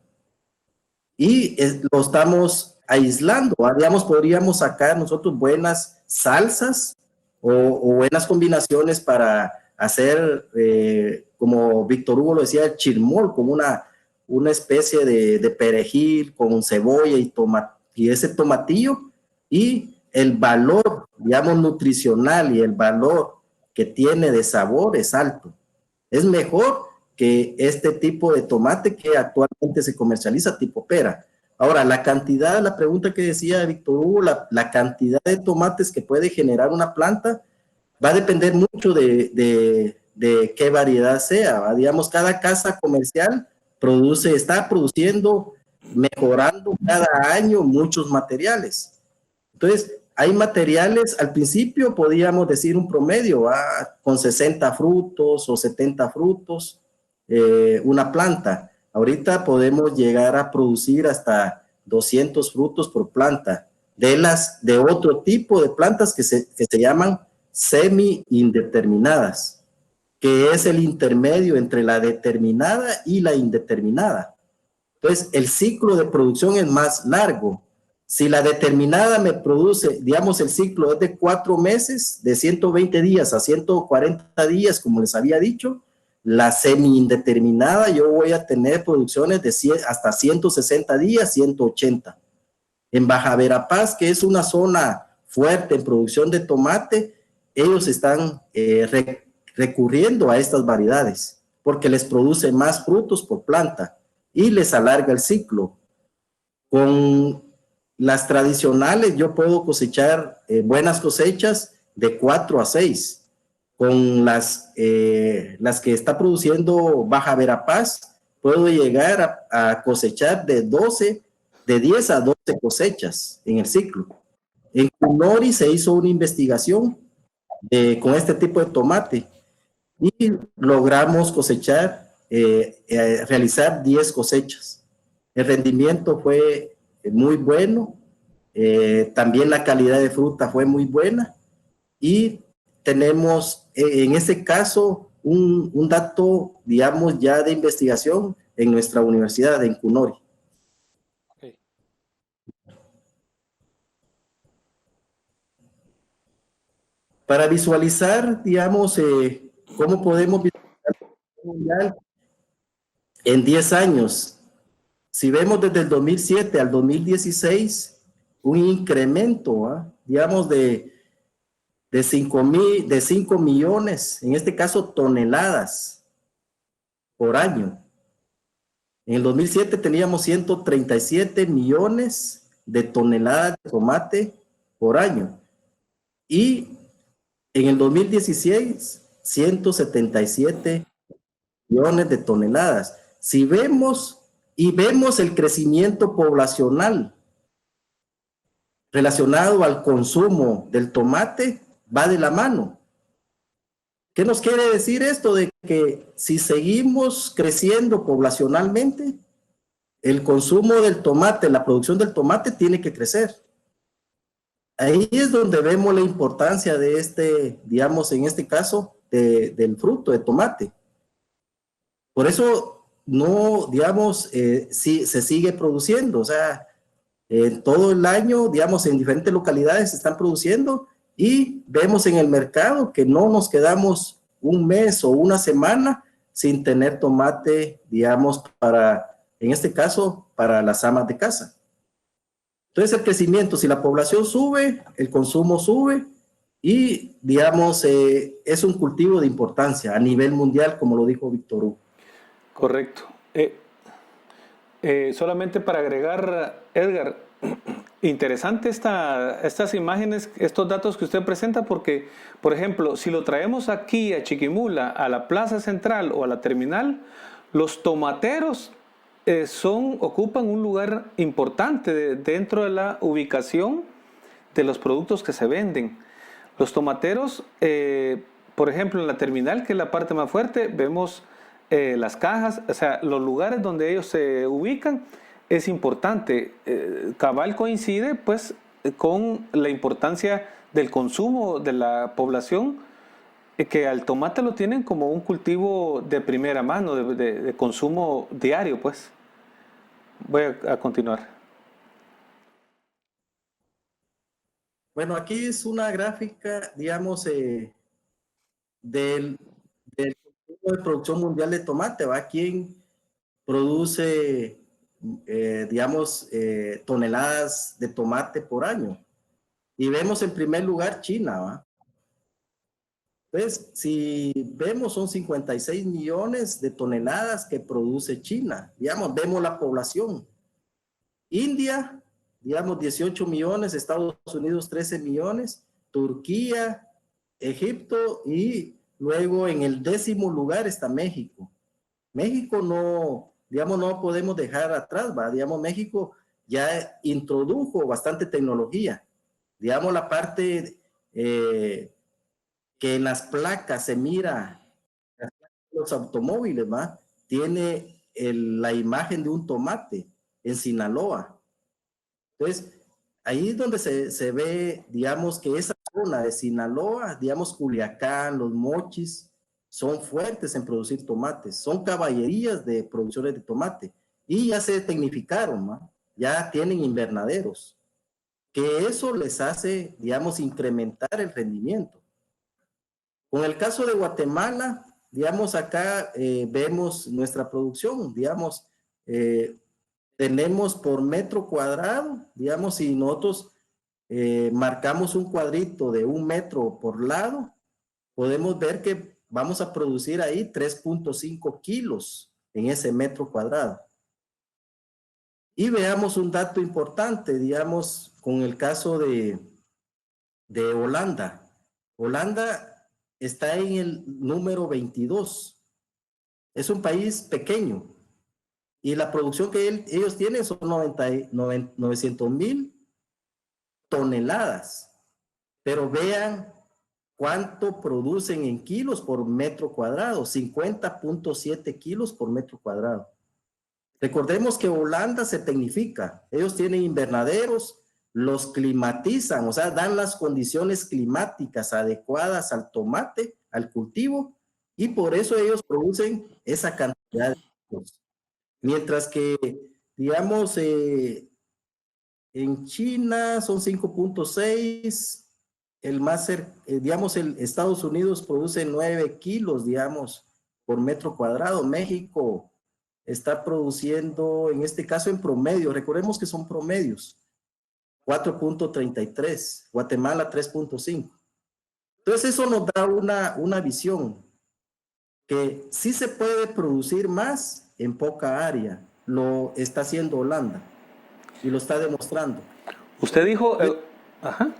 Y lo estamos aislando, digamos, podríamos sacar nosotros buenas salsas o buenas combinaciones para hacer como Víctor Hugo lo decía, el chilmol, como una especie de perejil con cebolla y ese tomatillo, y el valor, digamos, nutricional y el valor que tiene de sabor es alto. Es mejor que este tipo de tomate que actualmente se comercializa tipo pera. Ahora, la pregunta que decía Víctor Hugo, la cantidad de tomates que puede generar una planta va a depender mucho de qué variedad sea, ¿va? Digamos, cada casa comercial está produciendo, mejorando cada año muchos materiales. Entonces, hay materiales, al principio podíamos decir un promedio, ¿va? Con 60 frutos o 70 frutos, una planta. Ahorita podemos llegar a producir hasta 200 frutos por planta, de otro tipo de plantas que se llaman semi-indeterminadas, que es el intermedio entre la determinada y la indeterminada. Entonces, el ciclo de producción es más largo. Si la determinada me produce, digamos, el ciclo es de 4 meses, de 120 días a 140 días, como les había dicho, la semi-indeterminada yo voy a tener producciones de hasta 160 días, 180. En Baja Verapaz, que es una zona fuerte en producción de tomate, ellos están recurriendo a estas variedades porque les produce más frutos por planta y les alarga el ciclo. Con las tradicionales yo puedo cosechar buenas cosechas de 4 a 6. Con las que está produciendo Baja Verapaz, puedo llegar a cosechar de 10 a 12 cosechas en el ciclo. En Cunori se hizo una investigación con este tipo de tomate y logramos realizar 10 cosechas. El rendimiento fue muy bueno, también la calidad de fruta fue muy buena y tenemos en este caso un dato, digamos, ya de investigación en nuestra universidad en Cunori. Okay. Para visualizar, digamos, cómo podemos visualizar en 10 años. Si vemos desde el 2007 al 2016, un incremento, digamos, de 5 millones, en este caso toneladas por año. En el 2007 teníamos 137 millones de toneladas de tomate por año. Y en el 2016, 177 millones de toneladas. Si vemos el crecimiento poblacional relacionado al consumo del tomate, va de la mano. ¿Qué nos quiere decir esto? De que si seguimos creciendo poblacionalmente, el consumo del tomate, la producción del tomate tiene que crecer. Ahí es donde vemos la importancia de digamos, en este caso, del fruto de tomate. Por eso, no, digamos, sí, se sigue produciendo, o sea, todo el año, digamos, en diferentes localidades se están produciendo y vemos en el mercado que no nos quedamos un mes o una semana sin tener tomate, digamos, en este caso, para las amas de casa. Entonces el crecimiento, si la población sube, el consumo sube y, digamos, es un cultivo de importancia a nivel mundial, como lo dijo Víctor Hugo. Correcto. Solamente para agregar, Edgar, interesante estas imágenes, estos datos que usted presenta, porque, por ejemplo, si lo traemos aquí a Chiquimula, a la plaza central o a la terminal, los tomateros ocupan un lugar importante dentro de la ubicación de los productos que se venden. Los tomateros, por ejemplo, en la terminal, que es la parte más fuerte, vemos las cajas, o sea, los lugares donde ellos se ubican es importante. Cabal coincide pues con la importancia del consumo de la población, que al tomate lo tienen como un cultivo de primera mano, de consumo diario, pues. Voy a continuar. Bueno, aquí es una gráfica, digamos, del cultivo de producción mundial de tomate, ¿va? ¿Quién produce, digamos, toneladas de tomate por año? Y vemos en primer lugar China, ¿va? Entonces, si vemos, son 56 millones de toneladas que produce China. Digamos, vemos la población. India, digamos, 18 millones, Estados Unidos 13 millones, Turquía, Egipto y luego en el 10º lugar está México. México no, digamos, no podemos dejar atrás, ¿va? Digamos, México ya introdujo bastante tecnología. Digamos, la parte que en las placas se mira los automóviles, ¿va? Tiene la imagen de un tomate en Sinaloa. Entonces, ahí es donde se ve, digamos, que esa zona de Sinaloa, digamos, Culiacán, Los Mochis, son fuertes en producir tomates, son caballerías de producciones de tomate y ya se tecnificaron, ¿va? Ya tienen invernaderos, que eso les hace, digamos, incrementar el rendimiento. Con el caso de Guatemala, digamos, acá vemos nuestra producción, digamos, tenemos por metro cuadrado, digamos, si nosotros marcamos un cuadrito de 1 metro por lado, podemos ver que vamos a producir ahí 3.5 kilos en ese metro cuadrado. Y veamos un dato importante, digamos, con el caso de Holanda. Holanda está en el número 22. Es un país pequeño y la producción que ellos tienen son 900,000 toneladas. Pero vean cuánto producen en kilos por metro cuadrado, 50.7 kilos por metro cuadrado. Recordemos que Holanda se tecnifica, ellos tienen invernaderos, los climatizan, o sea, dan las condiciones climáticas adecuadas al tomate, al cultivo, y por eso ellos producen esa cantidad de kilos. Mientras que, digamos, en China son 5.6, el más digamos, el Estados Unidos produce 9 kilos, digamos, por metro cuadrado. México está produciendo, en este caso en promedio, recordemos que son promedios, 4.33, Guatemala 3.5. Entonces eso nos da una visión que sí se puede producir más en poca área. Lo está haciendo Holanda y lo está demostrando. Usted dijo, ajá.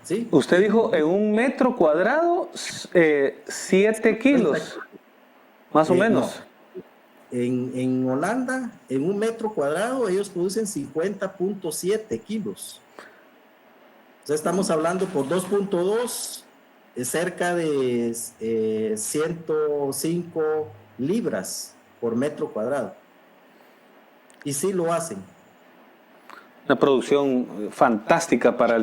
¿Sí? Usted dijo en 1 metro cuadrado 7 kilos, más o menos. No. En Holanda, en 1 metro cuadrado, ellos producen 50.7 kilos. O sea, estamos hablando por 2.2, cerca de 105 libras por metro cuadrado. Y sí lo hacen. Una producción fantástica para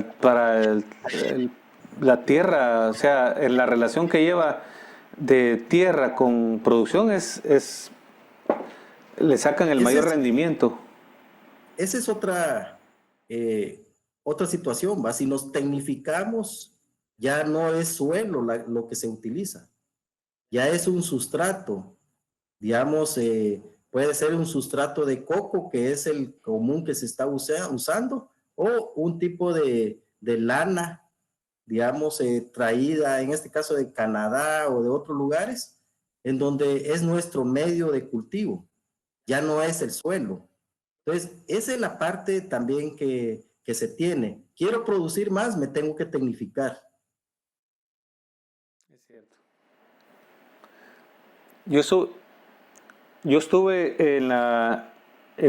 la tierra, o sea, la relación que lleva de tierra con producción le sacan el mayor rendimiento. Esa es otra situación, ¿va? Si nos tecnificamos, ya no es suelo lo que se utiliza, ya es un sustrato, digamos, puede ser un sustrato de coco, que es el común que se está usando, o un tipo de lana, digamos, traída, en este caso de Canadá o de otros lugares, en donde es nuestro medio de cultivo, ya no es el suelo. Entonces, esa es la parte también que se tiene. Quiero producir más, me tengo que tecnificar. Es cierto. Yo estuve en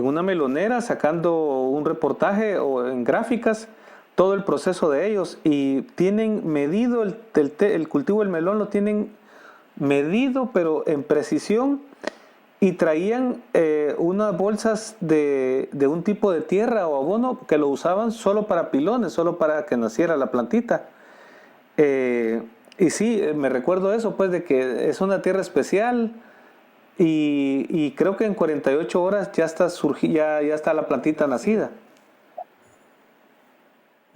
una melonera sacando un reportaje o en gráficas, todo el proceso de ellos, y tienen medido el cultivo del melón, lo tienen medido, pero en precisión, y traían unas bolsas de un tipo de tierra o abono que lo usaban solo para pilones, solo para que naciera la plantita. Y sí, me recuerdo eso, pues, de que es una tierra especial y creo que en 48 horas ya está la plantita nacida.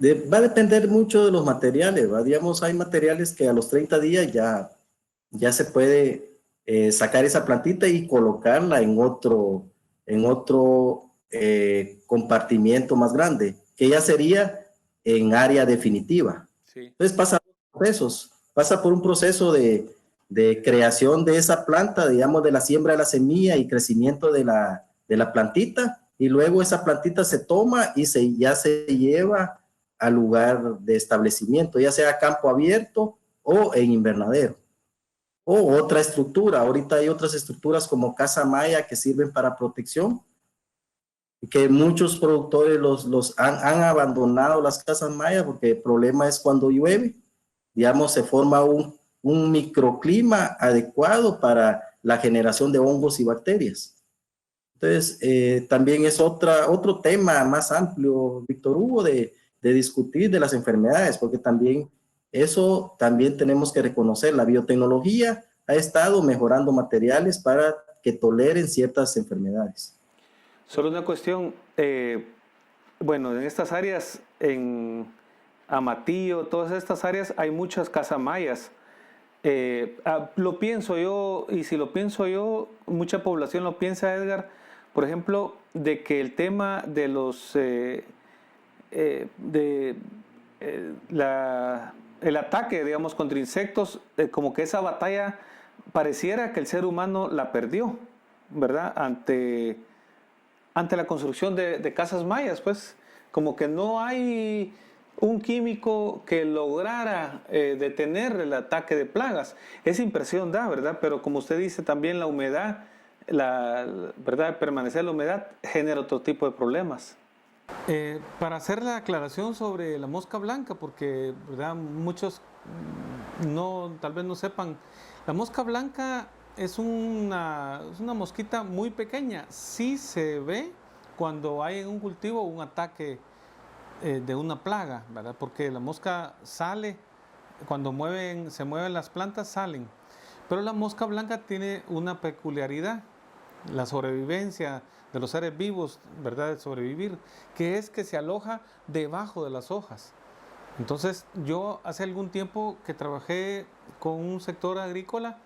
Va a depender mucho de los materiales, ¿va? Digamos, hay materiales que a los 30 días ya se puede sacar esa plantita y colocarla en otro compartimiento más grande, que ya sería en área definitiva. Sí. Entonces pasa por un proceso de creación de esa planta, digamos, de la siembra de la semilla y crecimiento de la plantita, y luego esa plantita se toma y ya se lleva al lugar de establecimiento, ya sea campo abierto o en invernadero. O otra estructura, ahorita hay otras estructuras como casa maya que sirven para protección, que muchos productores han abandonado las casas mayas porque el problema es cuando llueve, digamos, se forma un microclima adecuado para la generación de hongos y bacterias. Entonces, también es otro tema más amplio, Víctor Hugo, de discutir de las enfermedades, porque también eso también tenemos que reconocer. La biotecnología ha estado mejorando materiales para que toleren ciertas enfermedades. Solo una cuestión, bueno, en estas áreas, en Amatillo, todas estas áreas, hay muchas casas mayas. Lo pienso yo, y si lo pienso yo, mucha población lo piensa, Edgar, por ejemplo, de que el tema de el ataque, digamos, contra insectos, como que esa batalla pareciera que el ser humano la perdió, ¿verdad? Ante la construcción de casas mayas, pues, como que no hay un químico que lograra detener el ataque de plagas. Esa impresión da, ¿verdad? Pero como usted dice, también la humedad, ¿verdad? Permanecer la humedad genera otro tipo de problemas. Para hacer la aclaración sobre la mosca blanca, porque, ¿verdad?, muchos tal vez no sepan, la mosca blanca es una mosquita muy pequeña. Sí se ve cuando hay en un cultivo un ataque de una plaga, ¿verdad? Porque la mosca sale, cuando se mueven las plantas, salen. Pero la mosca blanca tiene una peculiaridad, la sobrevivencia de los seres vivos, ¿verdad? De sobrevivir, que es que se aloja debajo de las hojas. Entonces, yo hace algún tiempo que trabajé con un sector agrícola,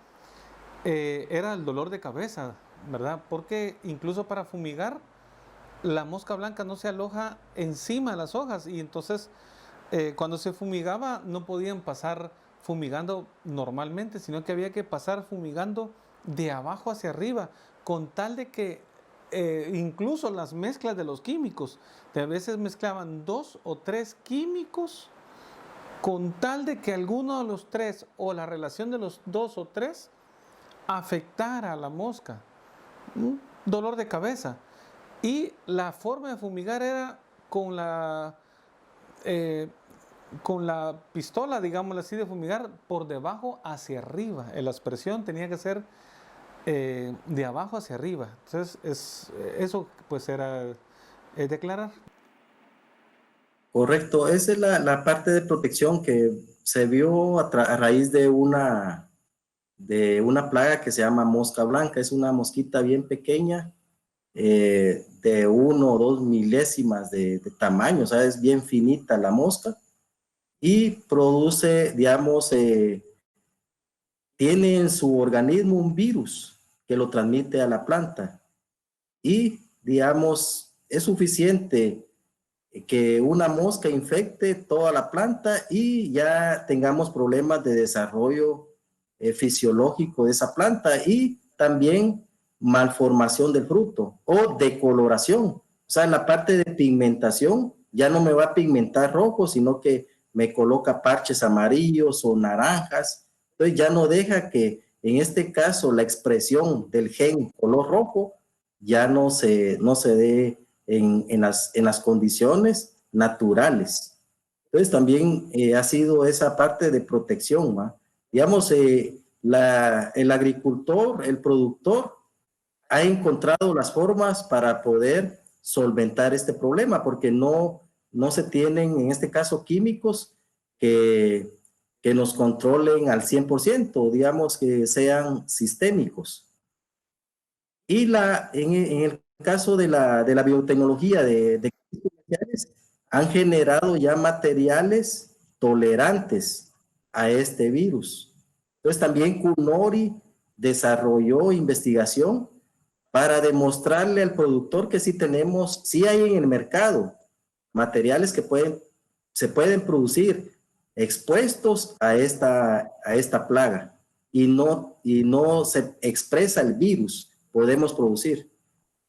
era el dolor de cabeza, ¿verdad? Porque incluso para fumigar, la mosca blanca no se aloja encima de las hojas, y entonces cuando se fumigaba no podían pasar fumigando normalmente, sino que había que pasar fumigando de abajo hacia arriba, con tal de que incluso las mezclas de los químicos, a veces mezclaban 2 o 3 químicos, con tal de que alguno de los 3 o la relación de los 2 o 3 afectara a la mosca. Un dolor de cabeza. Y la forma de fumigar era con la pistola, digamos así, de fumigar por debajo hacia arriba. La aspersión tenía que ser de abajo hacia arriba. Entonces, eso pues era declarar. Correcto, esa es la parte de protección que se vio a raíz de una plaga que se llama mosca blanca. Es una mosquita bien pequeña, de 1 o 2 milésimas de tamaño, o sea, es bien finita la mosca, y produce, digamos, tiene en su organismo un virus que lo transmite a la planta, y, digamos, es suficiente que una mosca infecte toda la planta y ya tengamos problemas de desarrollo fisiológico de esa planta, y también malformación del fruto o decoloración. O sea, en la parte de pigmentación ya no me va a pigmentar rojo, sino que me coloca parches amarillos o naranjas. Entonces ya no deja que, en este caso, la expresión del gen color rojo ya no se dé en las condiciones naturales. Entonces también ha sido esa parte de protección, ¿va? Digamos, el agricultor, el productor, ha encontrado las formas para poder solventar este problema, porque no se tienen, en este caso, químicos que nos controlen al 100%, digamos, que sean sistémicos. Y en el caso de la biotecnología de han generado ya materiales tolerantes a este virus. Entonces también Cunori desarrolló investigación para demostrarle al productor que sí hay en el mercado materiales que se pueden producir expuestos a esta plaga y no se expresa el virus, podemos producir.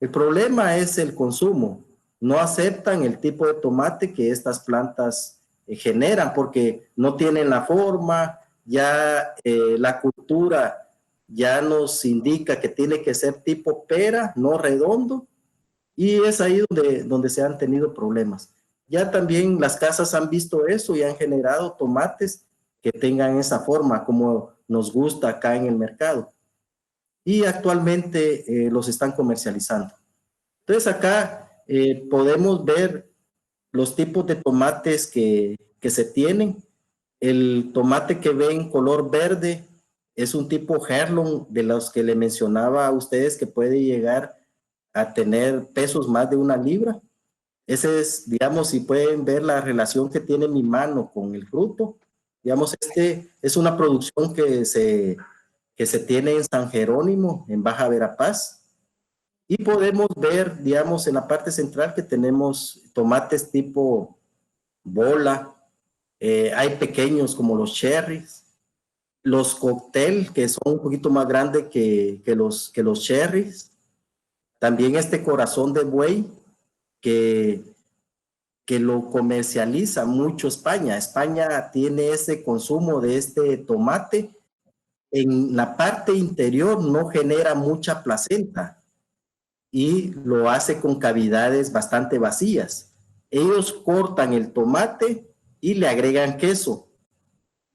El problema es el consumo. No aceptan el tipo de tomate que estas plantas generan porque no tienen la forma, ya la cultura ya nos indica que tiene que ser tipo pera, no redondo, y es ahí donde se han tenido problemas. Ya también las casas han visto eso y han generado tomates que tengan esa forma como nos gusta acá en el mercado. Y actualmente los están comercializando. Entonces acá podemos ver los tipos de tomates que se tienen. El tomate que ve en color verde es un tipo Heirloom de los que le mencionaba a ustedes que puede llegar a tener pesos más de 1 libra. Ese es, digamos, si pueden ver la relación que tiene mi mano con el fruto. Digamos, es una producción que se tiene en San Jerónimo, en Baja Verapaz. Y podemos ver, digamos, en la parte central que tenemos tomates tipo bola. Hay pequeños como los cherries. Los cóctel, que son un poquito más grandes que los cherries. También este corazón de buey, que lo comercializa mucho España. España tiene ese consumo de este tomate. En la parte interior no genera mucha placenta y lo hace con cavidades bastante vacías. Ellos cortan el tomate y le agregan queso.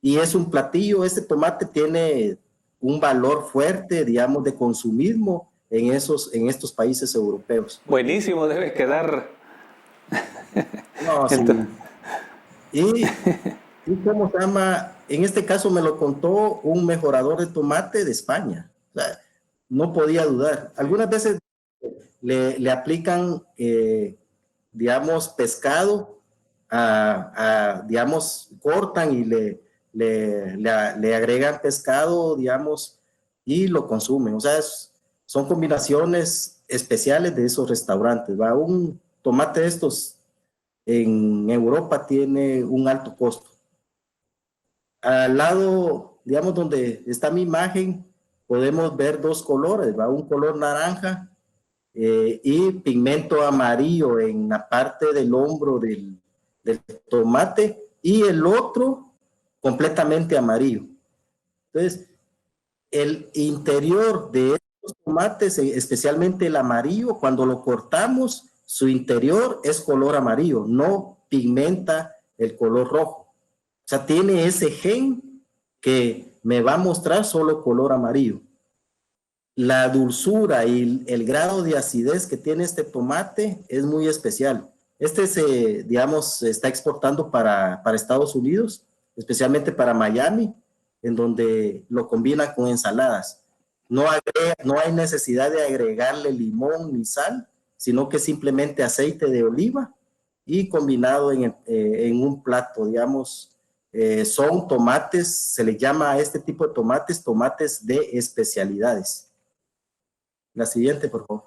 Y es un platillo, este tomate tiene un valor fuerte, digamos, de consumismo en estos países europeos. Buenísimo, debe quedar. No, sí. Entonces, Y cómo se llama, en este caso me lo contó un mejorador de tomate de España. O sea, no podía dudar. Algunas veces le aplican, digamos, pescado, digamos, cortan y le agregan pescado, digamos, y lo consumen. O sea, son combinaciones especiales de esos restaurantes. ¿Va? Un tomate de estos en Europa tiene un alto costo. Al lado, digamos, donde está mi imagen, podemos ver 2 colores, ¿va? Un color naranja y pigmento amarillo en la parte del hombro del tomate y el otro completamente amarillo. Entonces, el interior de estos tomates, especialmente el amarillo, cuando lo cortamos, su interior es color amarillo, no pigmenta el color rojo. O sea, tiene ese gen que me va a mostrar solo color amarillo. La dulzura y el grado de acidez que tiene este tomate es muy especial. Digamos, se está exportando para Estados Unidos, especialmente para Miami, en donde lo combinan con ensaladas. No hay necesidad de agregarle limón ni sal, sino que simplemente aceite de oliva y combinado en un plato, digamos. Son tomates, se le llama a este tipo de tomates de especialidades. La siguiente, por favor.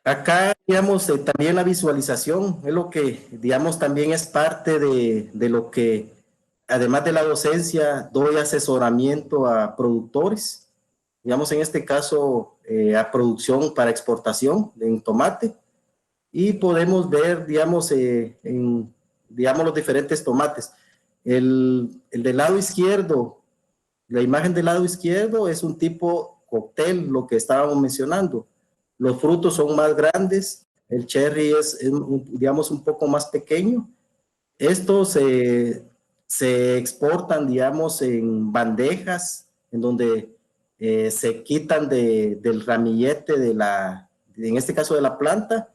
Acá, digamos, también la visualización es lo que, digamos, también es parte de lo que, además de la docencia, doy asesoramiento a productores, digamos, en este caso, a producción para exportación en tomate, y podemos ver, digamos, digamos, los diferentes tomates. El del lado izquierdo, la imagen del lado izquierdo es un tipo cóctel, lo que estábamos mencionando. Los frutos son más grandes, el cherry es digamos, un poco más pequeño. Estos se exportan, digamos, en bandejas, en donde se quitan del ramillete en este caso de la planta,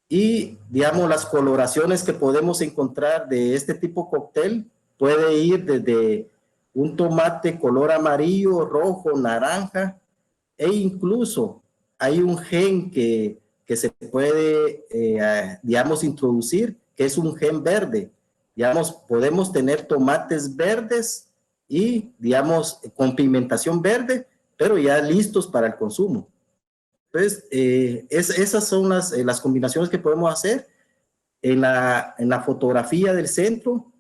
y, digamos, las coloraciones que podemos encontrar de este tipo cóctel puede ir desde un tomate color amarillo, rojo, naranja, e incluso hay un gen que se puede, digamos, introducir, que es un gen verde. Digamos, podemos tener tomates verdes y, digamos, con pigmentación verde, pero ya listos para el consumo. Entonces, esas son las combinaciones que podemos hacer. En la fotografía del centro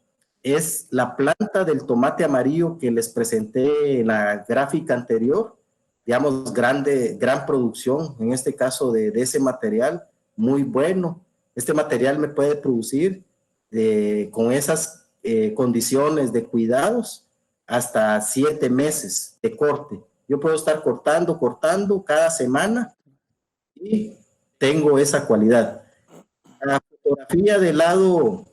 es la planta del tomate amarillo que les presenté en la gráfica anterior, digamos, gran producción, en este caso de ese material, muy bueno. Este material me puede producir con esas condiciones de cuidados hasta 7 meses de corte. Yo puedo estar cortando cada semana y tengo esa cualidad. La fotografía del lado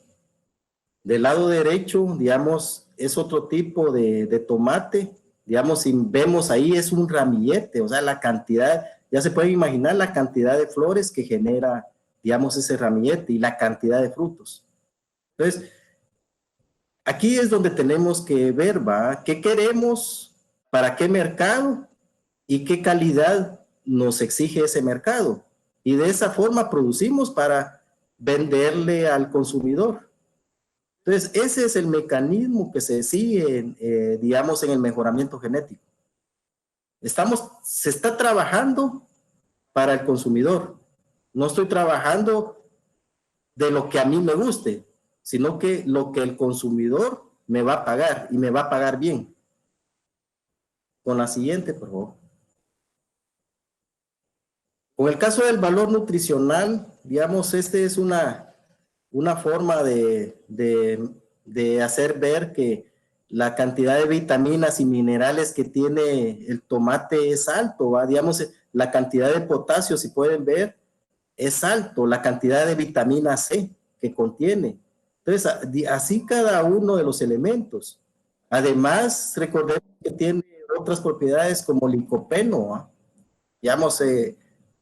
derecho, digamos, es otro tipo de tomate. Digamos, si vemos ahí es un ramillete, o sea, la cantidad, ya se pueden imaginar la cantidad de flores que genera, digamos, ese ramillete y la cantidad de frutos. Entonces, aquí es donde tenemos que ver, ¿va? ¿Qué queremos? ¿Para qué mercado? ¿Y qué calidad nos exige ese mercado? Y de esa forma producimos para venderle al consumidor. Entonces, ese es el mecanismo que se sigue, digamos, en el mejoramiento genético. Se está trabajando para el consumidor. No estoy trabajando de lo que a mí me guste, sino que lo que el consumidor me va a pagar y me va a pagar bien. Con la siguiente, por favor. Con el caso del valor nutricional, digamos, este es una forma de hacer ver que la cantidad de vitaminas y minerales que tiene el tomate es alto, ¿va? Digamos, la cantidad de potasio, si pueden ver, es alto, la cantidad de vitamina C que contiene. Entonces, así cada uno de los elementos. Además, recordemos que tiene otras propiedades como licopeno, ¿va? Digamos,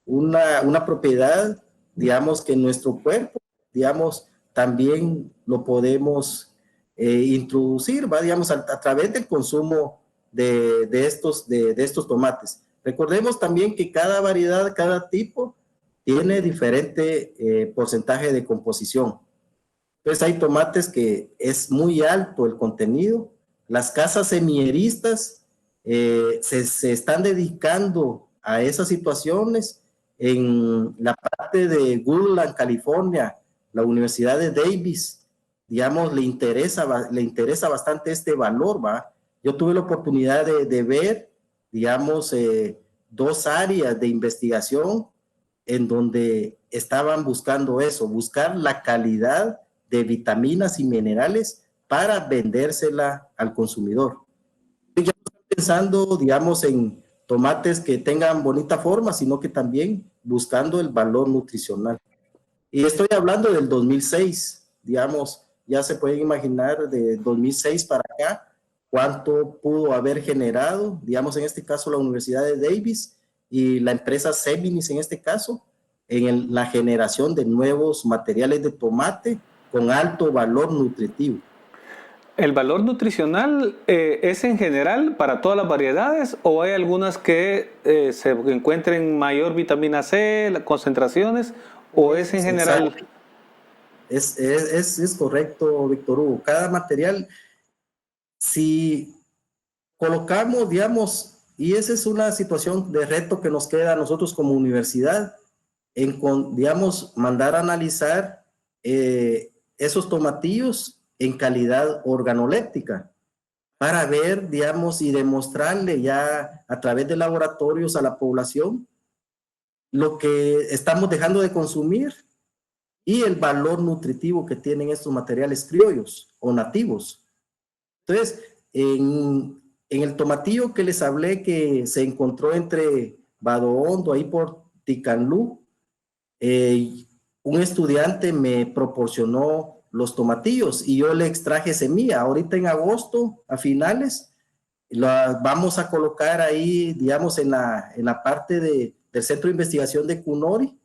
una propiedad, digamos, que en nuestro cuerpo, digamos, también lo podemos introducir, ¿va? Digamos, a través del consumo de estos tomates. Recordemos también que cada variedad, cada tipo, tiene diferente porcentaje de composición. Entonces hay tomates que es muy alto el contenido. Las casas semilleristas se están dedicando a esas situaciones. En la parte de Woodland, California, la Universidad de Davis, digamos, le interesa bastante este valor, ¿va? Yo tuve la oportunidad de ver, digamos, 2 áreas de investigación en donde estaban buscando eso, buscar la calidad de vitaminas y minerales para vendérsela al consumidor. Ya no estoy pensando, digamos, en tomates que tengan bonita forma, sino que también buscando el valor nutricional. Y estoy hablando del 2006, digamos, ya se pueden imaginar de 2006 para acá cuánto pudo haber generado, digamos, en este caso la Universidad de Davis y la empresa Seminis en este caso, en la generación de nuevos materiales de tomate con alto valor nutritivo. ¿El valor nutricional es en general para todas las variedades o hay algunas que se encuentren mayor vitamina C, las concentraciones, o es en general? Exacto. Es correcto, Víctor Hugo. Cada material, si colocamos, digamos, y esa es una situación de reto que nos queda a nosotros como universidad, digamos, mandar a analizar esos tomatillos en calidad organoléptica para ver, digamos, y demostrarle ya a través de laboratorios a la población lo que estamos dejando de consumir y el valor nutritivo que tienen estos materiales criollos o nativos. Entonces, en el tomatillo que les hablé que se encontró entre Vado Hondo, ahí por Ticanlú, un estudiante me proporcionó los tomatillos y yo le extraje semilla. Ahorita en agosto, a finales, la vamos a colocar ahí, digamos, en la parte del Centro de Investigación de CUNORI,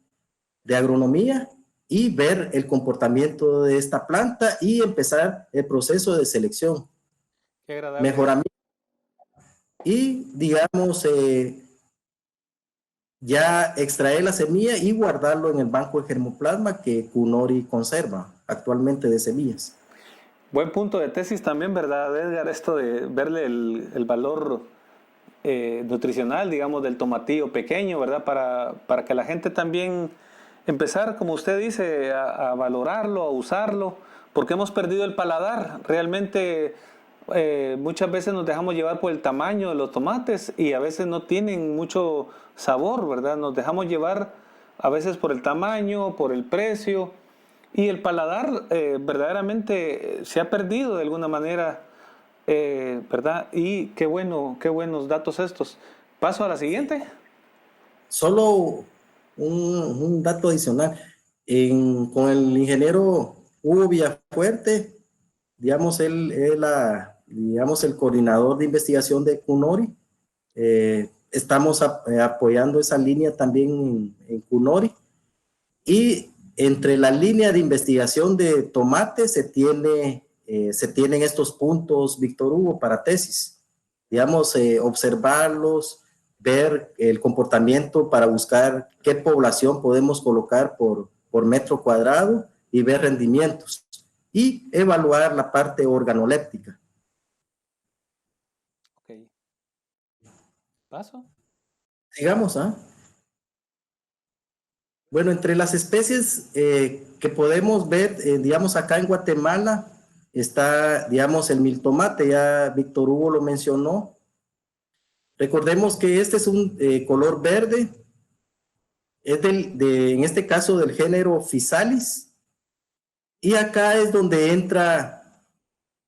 de agronomía, y ver el comportamiento de esta planta y empezar el proceso de selección. Qué agradable. Mejoramiento y, digamos, ya extraer la semilla y guardarlo en el banco de germoplasma que CUNORI conserva actualmente de semillas. Buen punto de tesis también, ¿verdad, Edgar? Esto de verle el valor nutricional, digamos, del tomatillo pequeño, ¿verdad? Para que la gente también empezar, como usted dice, a valorarlo, a usarlo, porque hemos perdido el paladar. Realmente muchas veces nos dejamos llevar por el tamaño de los tomates y a veces no tienen mucho sabor, ¿verdad? Nos dejamos llevar a veces por el tamaño, por el precio y el paladar verdaderamente se ha perdido de alguna manera, ¿verdad? Y qué bueno, qué buenos datos estos. Paso a la siguiente. Solo un dato adicional. Con el ingeniero Hugo Villafuerte, digamos, él es digamos, el coordinador de investigación de CUNORI. Estamos apoyando esa línea también en CUNORI. Y entre la línea de investigación de tomate se tienen estos puntos, Víctor Hugo, para tesis. Digamos, observarlos, ver el comportamiento para buscar qué población podemos colocar por metro cuadrado y ver rendimientos. Y evaluar la parte organoléptica. Ok. Paso. Sigamos, ¿ah? Bueno, entre las especies que podemos ver, digamos, acá en Guatemala, está, digamos, el miltomate, ya Víctor Hugo lo mencionó. Recordemos que este es un color verde, es en este caso del género Physalis, y acá es donde entra,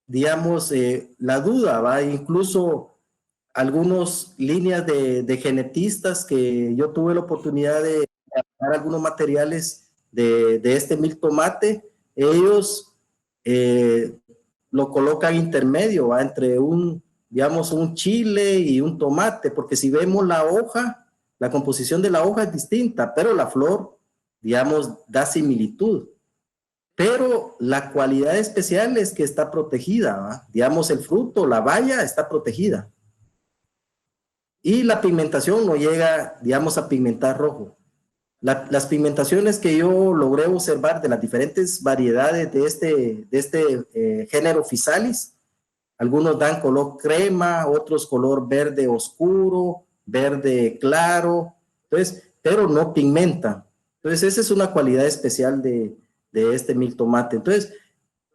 digamos, la duda, ¿va? Incluso algunas líneas de genetistas que yo tuve la oportunidad de dar algunos materiales de este miltomate, ellos lo colocan intermedio, ¿va? Entre digamos, un chile y un tomate, porque si vemos la hoja, la composición de la hoja es distinta, pero la flor, digamos, da similitud. Pero la cualidad especial es que está protegida, ¿va? Digamos, el fruto, la baya, está protegida. Y la pigmentación no llega, digamos, a pigmentar rojo. Las pigmentaciones que yo logré observar de las diferentes variedades de este género Physalis, algunos dan color crema, otros color verde oscuro, verde claro, entonces, pero no pigmentan. Entonces, esa es una cualidad especial de este miltomate. Entonces,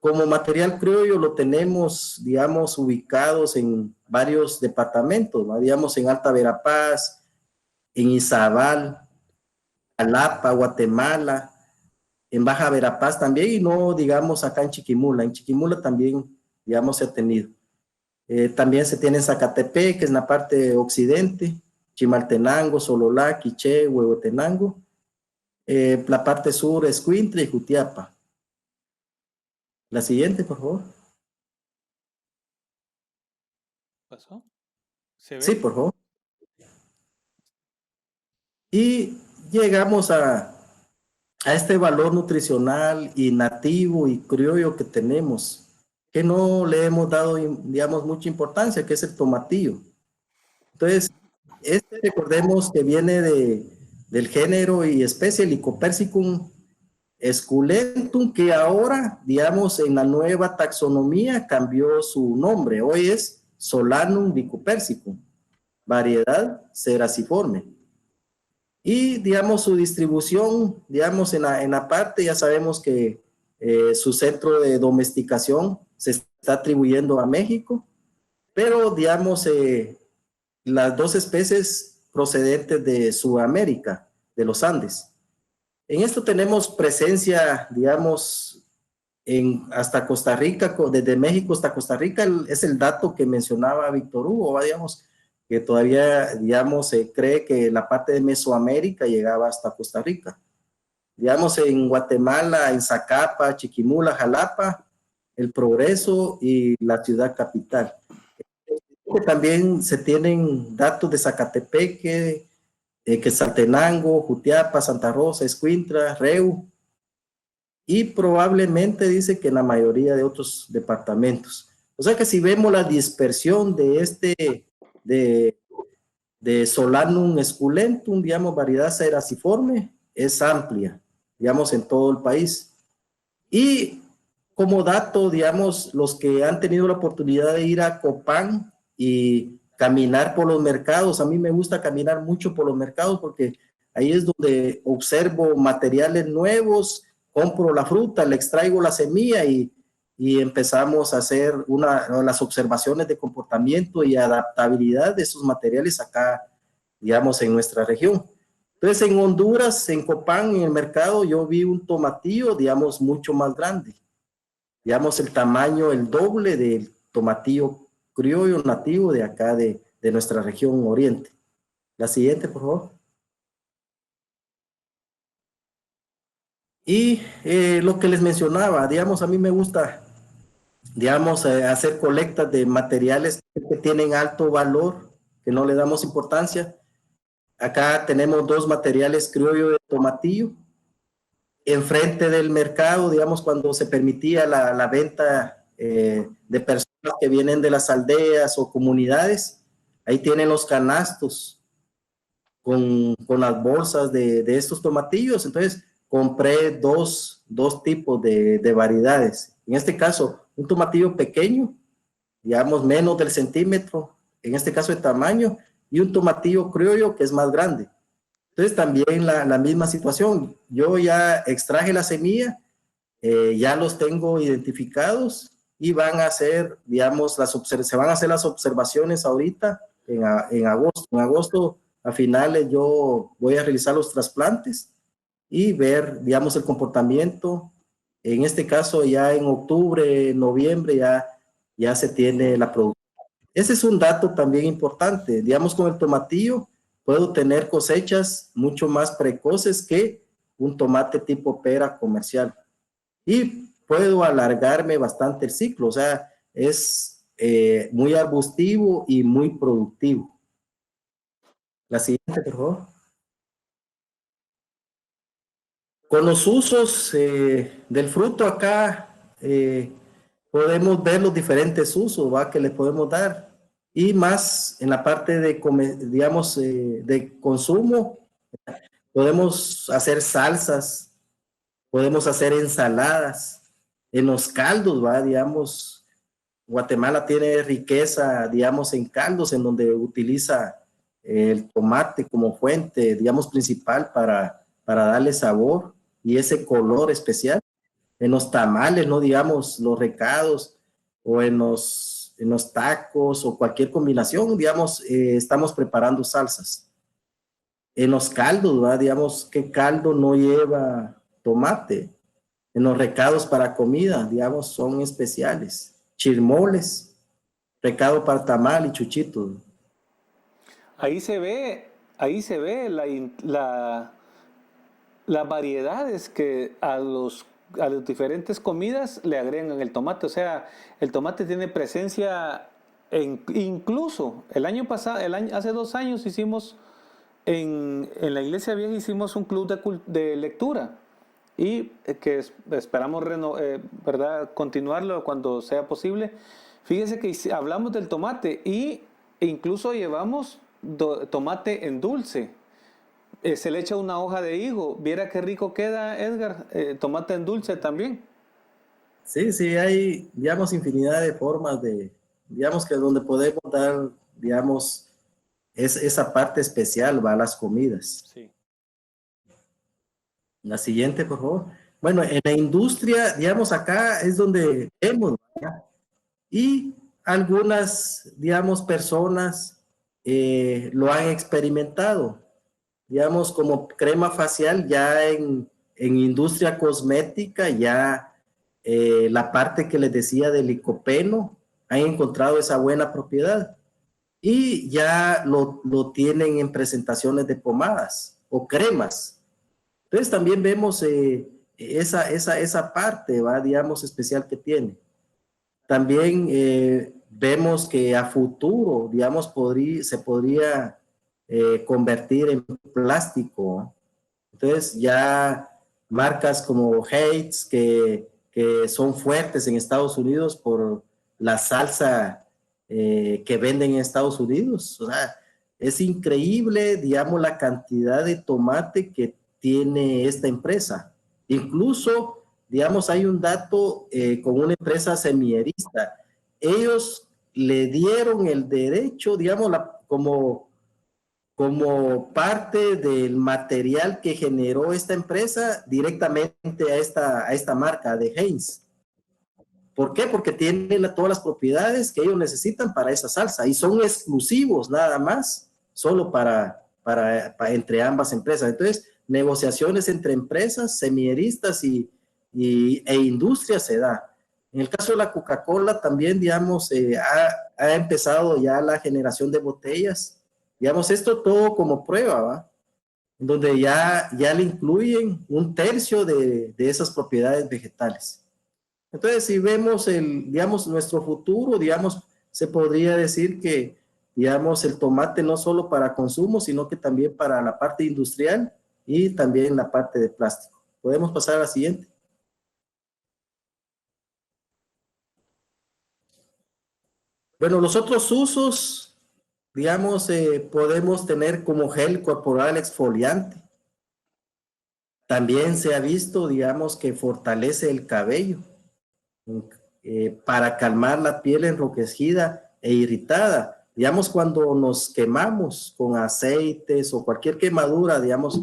como material criollo lo tenemos, digamos, ubicados en varios departamentos, ¿no? Digamos, en Alta Verapaz, en Izabal, Jalapa, Guatemala, en Baja Verapaz también, y no, digamos, acá en Chiquimula. En Chiquimula también, digamos, se ha tenido. También se tiene en Zacatepec, que es en la parte occidente, Chimaltenango, Sololá, Quiché, Huehuetenango. La parte sur, Escuintla y Jutiapa. La siguiente, por favor. ¿Pasó? ¿Se Sí, ve? por favor. Y llegamos a este valor nutricional y nativo y criollo que tenemos, que no le hemos dado, digamos, mucha importancia, que es el tomatillo. Entonces, recordemos que viene del género y especie Lycopersicum esculentum, que ahora, digamos, en la nueva taxonomía cambió su nombre. Hoy es Solanum lycopersicum, variedad ceraciforme. Y, digamos, su distribución, digamos, en la parte, ya sabemos que su centro de domesticación se está atribuyendo a México, pero, digamos, las dos especies procedentes de Sudamérica, de los Andes. En esto tenemos presencia, digamos, hasta Costa Rica, desde México hasta Costa Rica, es el dato que mencionaba Víctor Hugo, digamos, que todavía, digamos, se cree que la parte de Mesoamérica llegaba hasta Costa Rica. Digamos, en Guatemala, en Zacapa, Chiquimula, Jalapa, El Progreso y la ciudad capital. También se tienen datos de Zacatepeque, Quetzaltenango, Jutiapa, Santa Rosa, Escuintla, Reu, y probablemente dice que en la mayoría de otros departamentos. O sea que si vemos la dispersión de Solanum esculentum, digamos, variedad ceraciforme, es amplia, digamos, en todo el país. Y como dato, digamos, los que han tenido la oportunidad de ir a Copán y caminar por los mercados, a mí me gusta caminar mucho por los mercados porque ahí es donde observo materiales nuevos, compro la fruta, le extraigo la semilla y empezamos a hacer las observaciones de comportamiento y adaptabilidad de esos materiales acá, digamos, en nuestra región. Entonces, en Honduras, en Copán, en el mercado, yo vi un tomatillo, digamos, mucho más grande. Digamos, el tamaño, el doble del tomatillo criollo nativo de acá, de nuestra región oriente. La siguiente, por favor. Y lo que les mencionaba, digamos, a mí me gusta, digamos, hacer colectas de materiales que tienen alto valor, que no le damos importancia. Acá tenemos 2 materiales criollo de tomatillo. Enfrente del mercado, digamos, cuando se permitía la venta de personas que vienen de las aldeas o comunidades, ahí tienen los canastos con las bolsas de estos tomatillos. Entonces, compré dos tipos de variedades. En este caso, un tomatillo pequeño, digamos, menos del centímetro, en este caso de tamaño, y un tomatillo criollo que es más grande. Entonces también la misma situación, yo ya extraje la semilla, ya los tengo identificados y van a hacer, digamos, se van a hacer las observaciones ahorita en agosto. En agosto a finales yo voy a realizar los trasplantes y ver, digamos, el comportamiento. En este caso ya en octubre, noviembre ya se tiene la producción. Ese es un dato también importante, digamos, con el tomatillo puedo tener cosechas mucho más precoces que un tomate tipo pera comercial. Y puedo alargarme bastante el ciclo, o sea, es muy arbustivo y muy productivo. La siguiente, por favor. Con los usos del fruto acá, podemos ver los diferentes usos, ¿va? Que le podemos dar. Y más en la parte de, digamos, de consumo, podemos hacer salsas, podemos hacer ensaladas, en los caldos, ¿va? Digamos, Guatemala tiene riqueza, digamos, en caldos, en donde utiliza el tomate como fuente, digamos, principal para darle sabor y ese color especial. En los tamales, ¿no? Digamos, los recados o en los tacos o cualquier combinación, digamos, estamos preparando salsas. En los caldos, ¿va? Digamos, ¿qué caldo no lleva tomate? En los recados para comida, digamos, son especiales. Chirmoles, recado para tamal y chuchitos. Ahí se ve las variedades que a las diferentes comidas le agregan el tomate. O sea, el tomate tiene presencia incluso el año pasado, hace 2 años hicimos en la iglesia vieja hicimos un club de lectura y esperamos ¿verdad? Continuarlo cuando sea posible. Fíjese que hablamos del tomate e incluso llevamos tomate en dulce. Se le echa una hoja de higo. Viera qué rico queda, Edgar. Tomate en dulce también. Sí, sí, hay, digamos, infinidad de formas digamos, que donde podemos dar, digamos, esa parte especial, va a las comidas. Sí. La siguiente, por favor. Bueno, en la industria, digamos, acá es donde vemos, ¿verdad? Y algunas, digamos, personas lo han experimentado. Digamos, como crema facial, ya en industria cosmética, ya la parte que les decía del licopeno, han encontrado esa buena propiedad. Y ya lo tienen en presentaciones de pomadas o cremas. Entonces también vemos esa parte, ¿va? Digamos, especial que tiene. También vemos que a futuro, digamos, se podría convertir en plástico. Entonces ya marcas como Hates, que son fuertes en Estados Unidos por la salsa que venden en Estados Unidos. O sea, es increíble, digamos, la cantidad de tomate que tiene esta empresa. Incluso digamos, hay un dato con una empresa semillerista. Ellos le dieron el derecho, digamos, como parte del material que generó esta empresa directamente a esta marca de Heinz. ¿Por qué? Porque tienen todas las propiedades que ellos necesitan para esa salsa y son exclusivos nada más, solo para entre ambas empresas. Entonces, negociaciones entre empresas, semilleristas e industrias se da. En el caso de la Coca-Cola también, digamos, ha empezado ya la generación de botellas. Digamos, esto todo como prueba, ¿va? Donde ya le incluyen un tercio de esas propiedades vegetales. Entonces, si vemos digamos, nuestro futuro, digamos, se podría decir que, digamos, el tomate no solo para consumo, sino que también para la parte industrial y también la parte de plástico. Podemos pasar a la siguiente. Bueno, los otros usos, digamos, podemos tener como gel corporal exfoliante. También se ha visto, digamos, que fortalece el cabello para calmar la piel enrojecida e irritada. Digamos, cuando nos quemamos con aceites o cualquier quemadura, digamos,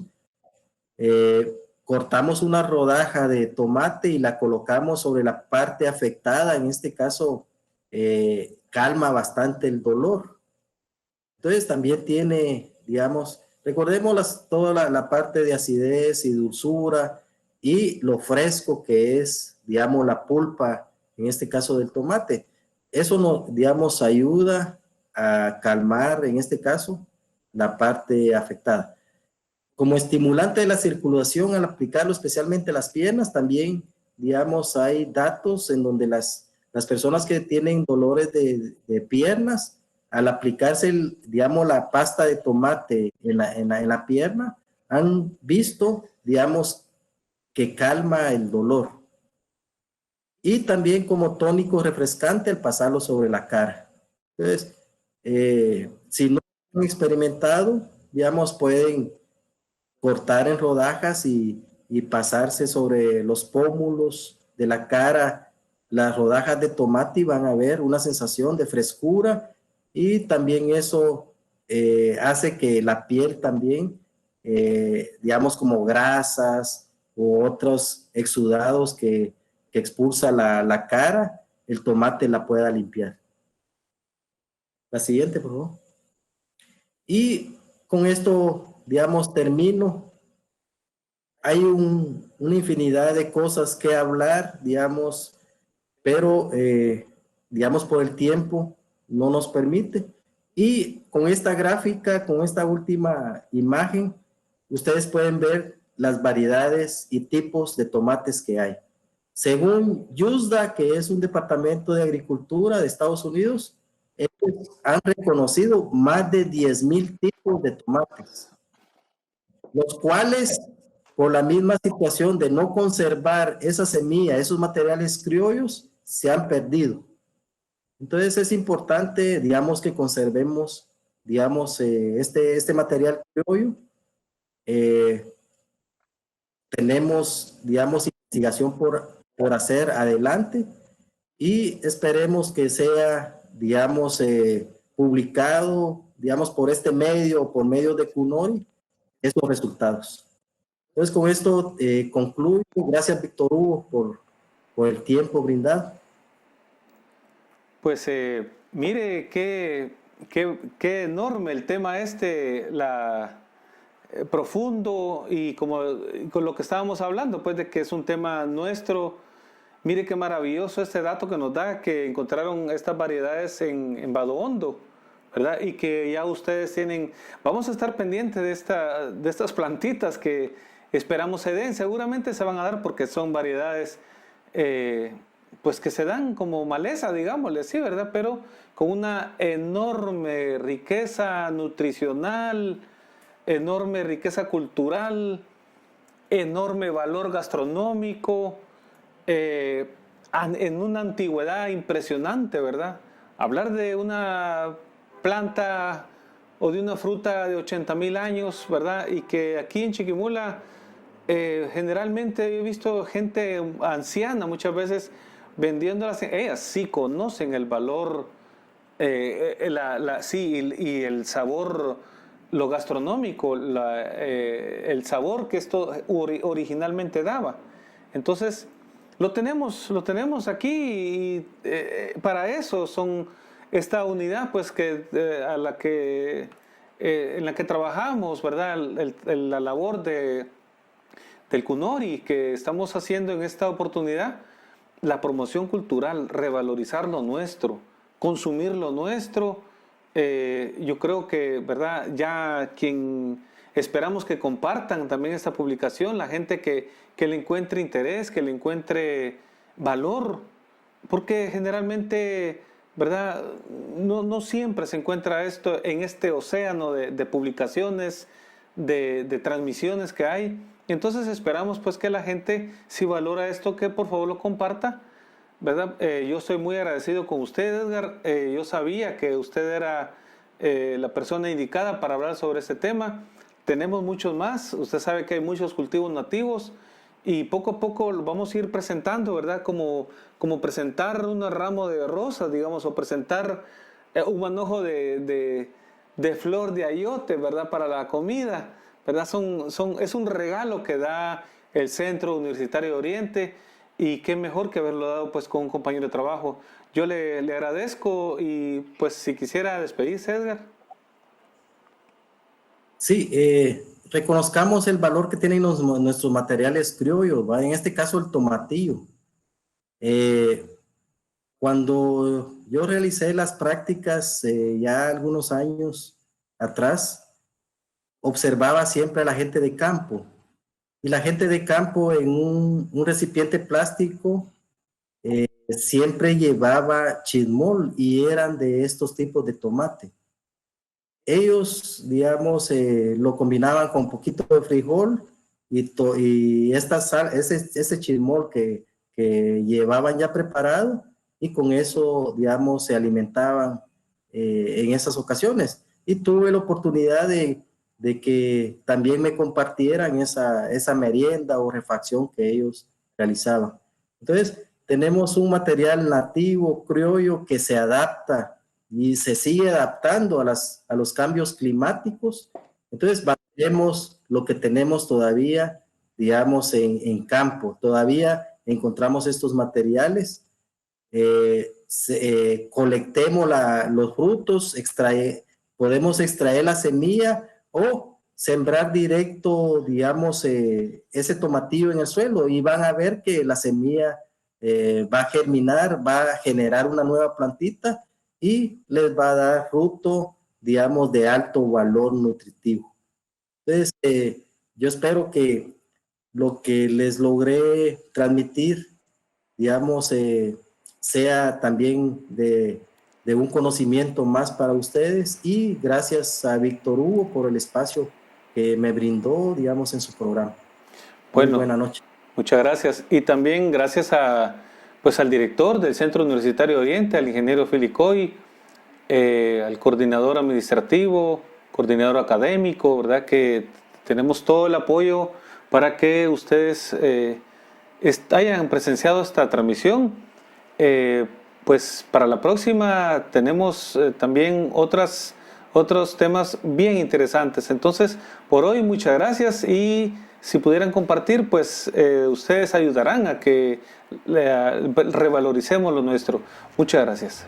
cortamos una rodaja de tomate y la colocamos sobre la parte afectada, en este caso, calma bastante el dolor. Entonces también tiene, digamos, recordemos toda la parte de acidez y dulzura y lo fresco que es, digamos, la pulpa, en este caso del tomate. Eso nos, digamos, ayuda a calmar, en este caso, la parte afectada. Como estimulante de la circulación, al aplicarlo especialmente a las piernas, también, digamos, hay datos en donde las personas que tienen dolores de piernas, al aplicarse, digamos, la pasta de tomate en la pierna, han visto, digamos, que calma el dolor. Y también como tónico refrescante al pasarlo sobre la cara. Entonces, si no han experimentado, digamos, pueden cortar en rodajas y pasarse sobre los pómulos de la cara las rodajas de tomate y van a ver una sensación de frescura y también eso hace que la piel también, digamos como grasas u otros exudados que expulsa la cara, el tomate la pueda limpiar. La siguiente, por favor. Y con esto, digamos, termino. Hay una infinidad de cosas que hablar, digamos, pero, digamos, por el tiempo no nos permite. Y con esta gráfica, con esta última imagen, ustedes pueden ver las variedades y tipos de tomates que hay. Según USDA, que es un departamento de agricultura de Estados Unidos, ellos han reconocido más de 10,000 tipos de tomates, los cuales, por la misma situación de no conservar esa semilla, esos materiales criollos, se han perdido. Entonces es importante, digamos, que conservemos, digamos, este material criollo. Tenemos, digamos, investigación por hacer adelante y esperemos que sea, digamos, publicado, digamos, por este medio o por medio de CUNORI, estos resultados. Entonces, con esto concluyo. Gracias, Víctor Hugo, por el tiempo brindado. Pues mire qué enorme el tema profundo y como con lo que estábamos hablando, pues de que es un tema nuestro. Mire qué maravilloso este dato que nos da, que encontraron estas variedades en Vado Hondo, ¿verdad? Y que ya ustedes tienen, vamos a estar pendientes de estas plantitas que esperamos se den, seguramente se van a dar porque son variedades pues que se dan como maleza, digámosle así, ¿verdad? Pero con una enorme riqueza nutricional, enorme riqueza cultural, enorme valor gastronómico, en una antigüedad impresionante, ¿verdad? Hablar de una planta o de una fruta de 80,000 años, ¿verdad? Y que aquí en Chiquimula Generalmente he visto gente anciana muchas veces vendiéndolas. Ellas sí conocen el valor, sí, y el sabor, lo gastronómico, el sabor que esto originalmente daba. Entonces, lo tenemos aquí y para eso son esta unidad, pues a la que en la que trabajamos, ¿verdad? La labor del CUNORI que estamos haciendo en esta oportunidad, la promoción cultural, revalorizar lo nuestro, consumir lo nuestro. Yo creo que, ¿verdad? Ya esperamos que compartan también esta publicación, la gente que le encuentre interés, que le encuentre valor, porque generalmente, ¿verdad? No siempre se encuentra esto en este océano de publicaciones, de transmisiones que hay. Entonces esperamos pues que la gente, si valora esto, que por favor lo comparta, ¿verdad? Yo estoy muy agradecido con usted, Edgar. Yo sabía que usted era la persona indicada para hablar sobre este tema. Tenemos muchos más. Usted sabe que hay muchos cultivos nativos y poco a poco lo vamos a ir presentando, ¿verdad? Como presentar un ramo de rosas, digamos, o presentar un manojo de flor de ayote, ¿verdad? Para la comida, ¿verdad? Es un regalo que da el Centro Universitario de Oriente y qué mejor que haberlo dado pues con un compañero de trabajo. Yo le agradezco y pues si quisiera despedirse, Edgar. Sí, reconozcamos el valor que tienen nuestros materiales criollos, ¿va? En este caso el tomatillo. Cuando yo realicé las prácticas ya algunos años atrás, observaba siempre a la gente de campo. Y la gente de campo en un recipiente plástico siempre llevaba chismol y eran de estos tipos de tomate. Ellos, digamos, lo combinaban con un poquito de frijol y esta sal, ese chismol que llevaban ya preparado y con eso, digamos, se alimentaban en esas ocasiones. Y tuve la oportunidad de que también me compartieran esa merienda o refacción que ellos realizaban. Entonces, tenemos un material nativo, criollo, que se adapta y se sigue adaptando a los cambios climáticos. Entonces, valoremos lo que tenemos todavía, digamos, en campo. Todavía encontramos estos materiales, colectemos los frutos, podemos extraer la semilla o sembrar directo, digamos, ese tomatillo en el suelo y van a ver que la semilla va a germinar, va a generar una nueva plantita y les va a dar fruto, digamos, de alto valor nutritivo. Entonces, yo espero que lo que les logré transmitir, digamos, sea también de un conocimiento más para ustedes y gracias a Víctor Hugo por el espacio que me brindó, digamos, en su programa. Bueno, muy buena noche. Muchas gracias. Y también gracias pues al director del Centro Universitario de Oriente, al ingeniero Filicoy, al coordinador administrativo, coordinador académico, ¿verdad? Que tenemos todo el apoyo para que ustedes hayan presenciado esta transmisión. Pues para la próxima tenemos también otros temas bien interesantes. Entonces, por hoy muchas gracias y si pudieran compartir, pues ustedes ayudarán a que revaloricemos lo nuestro. Muchas gracias.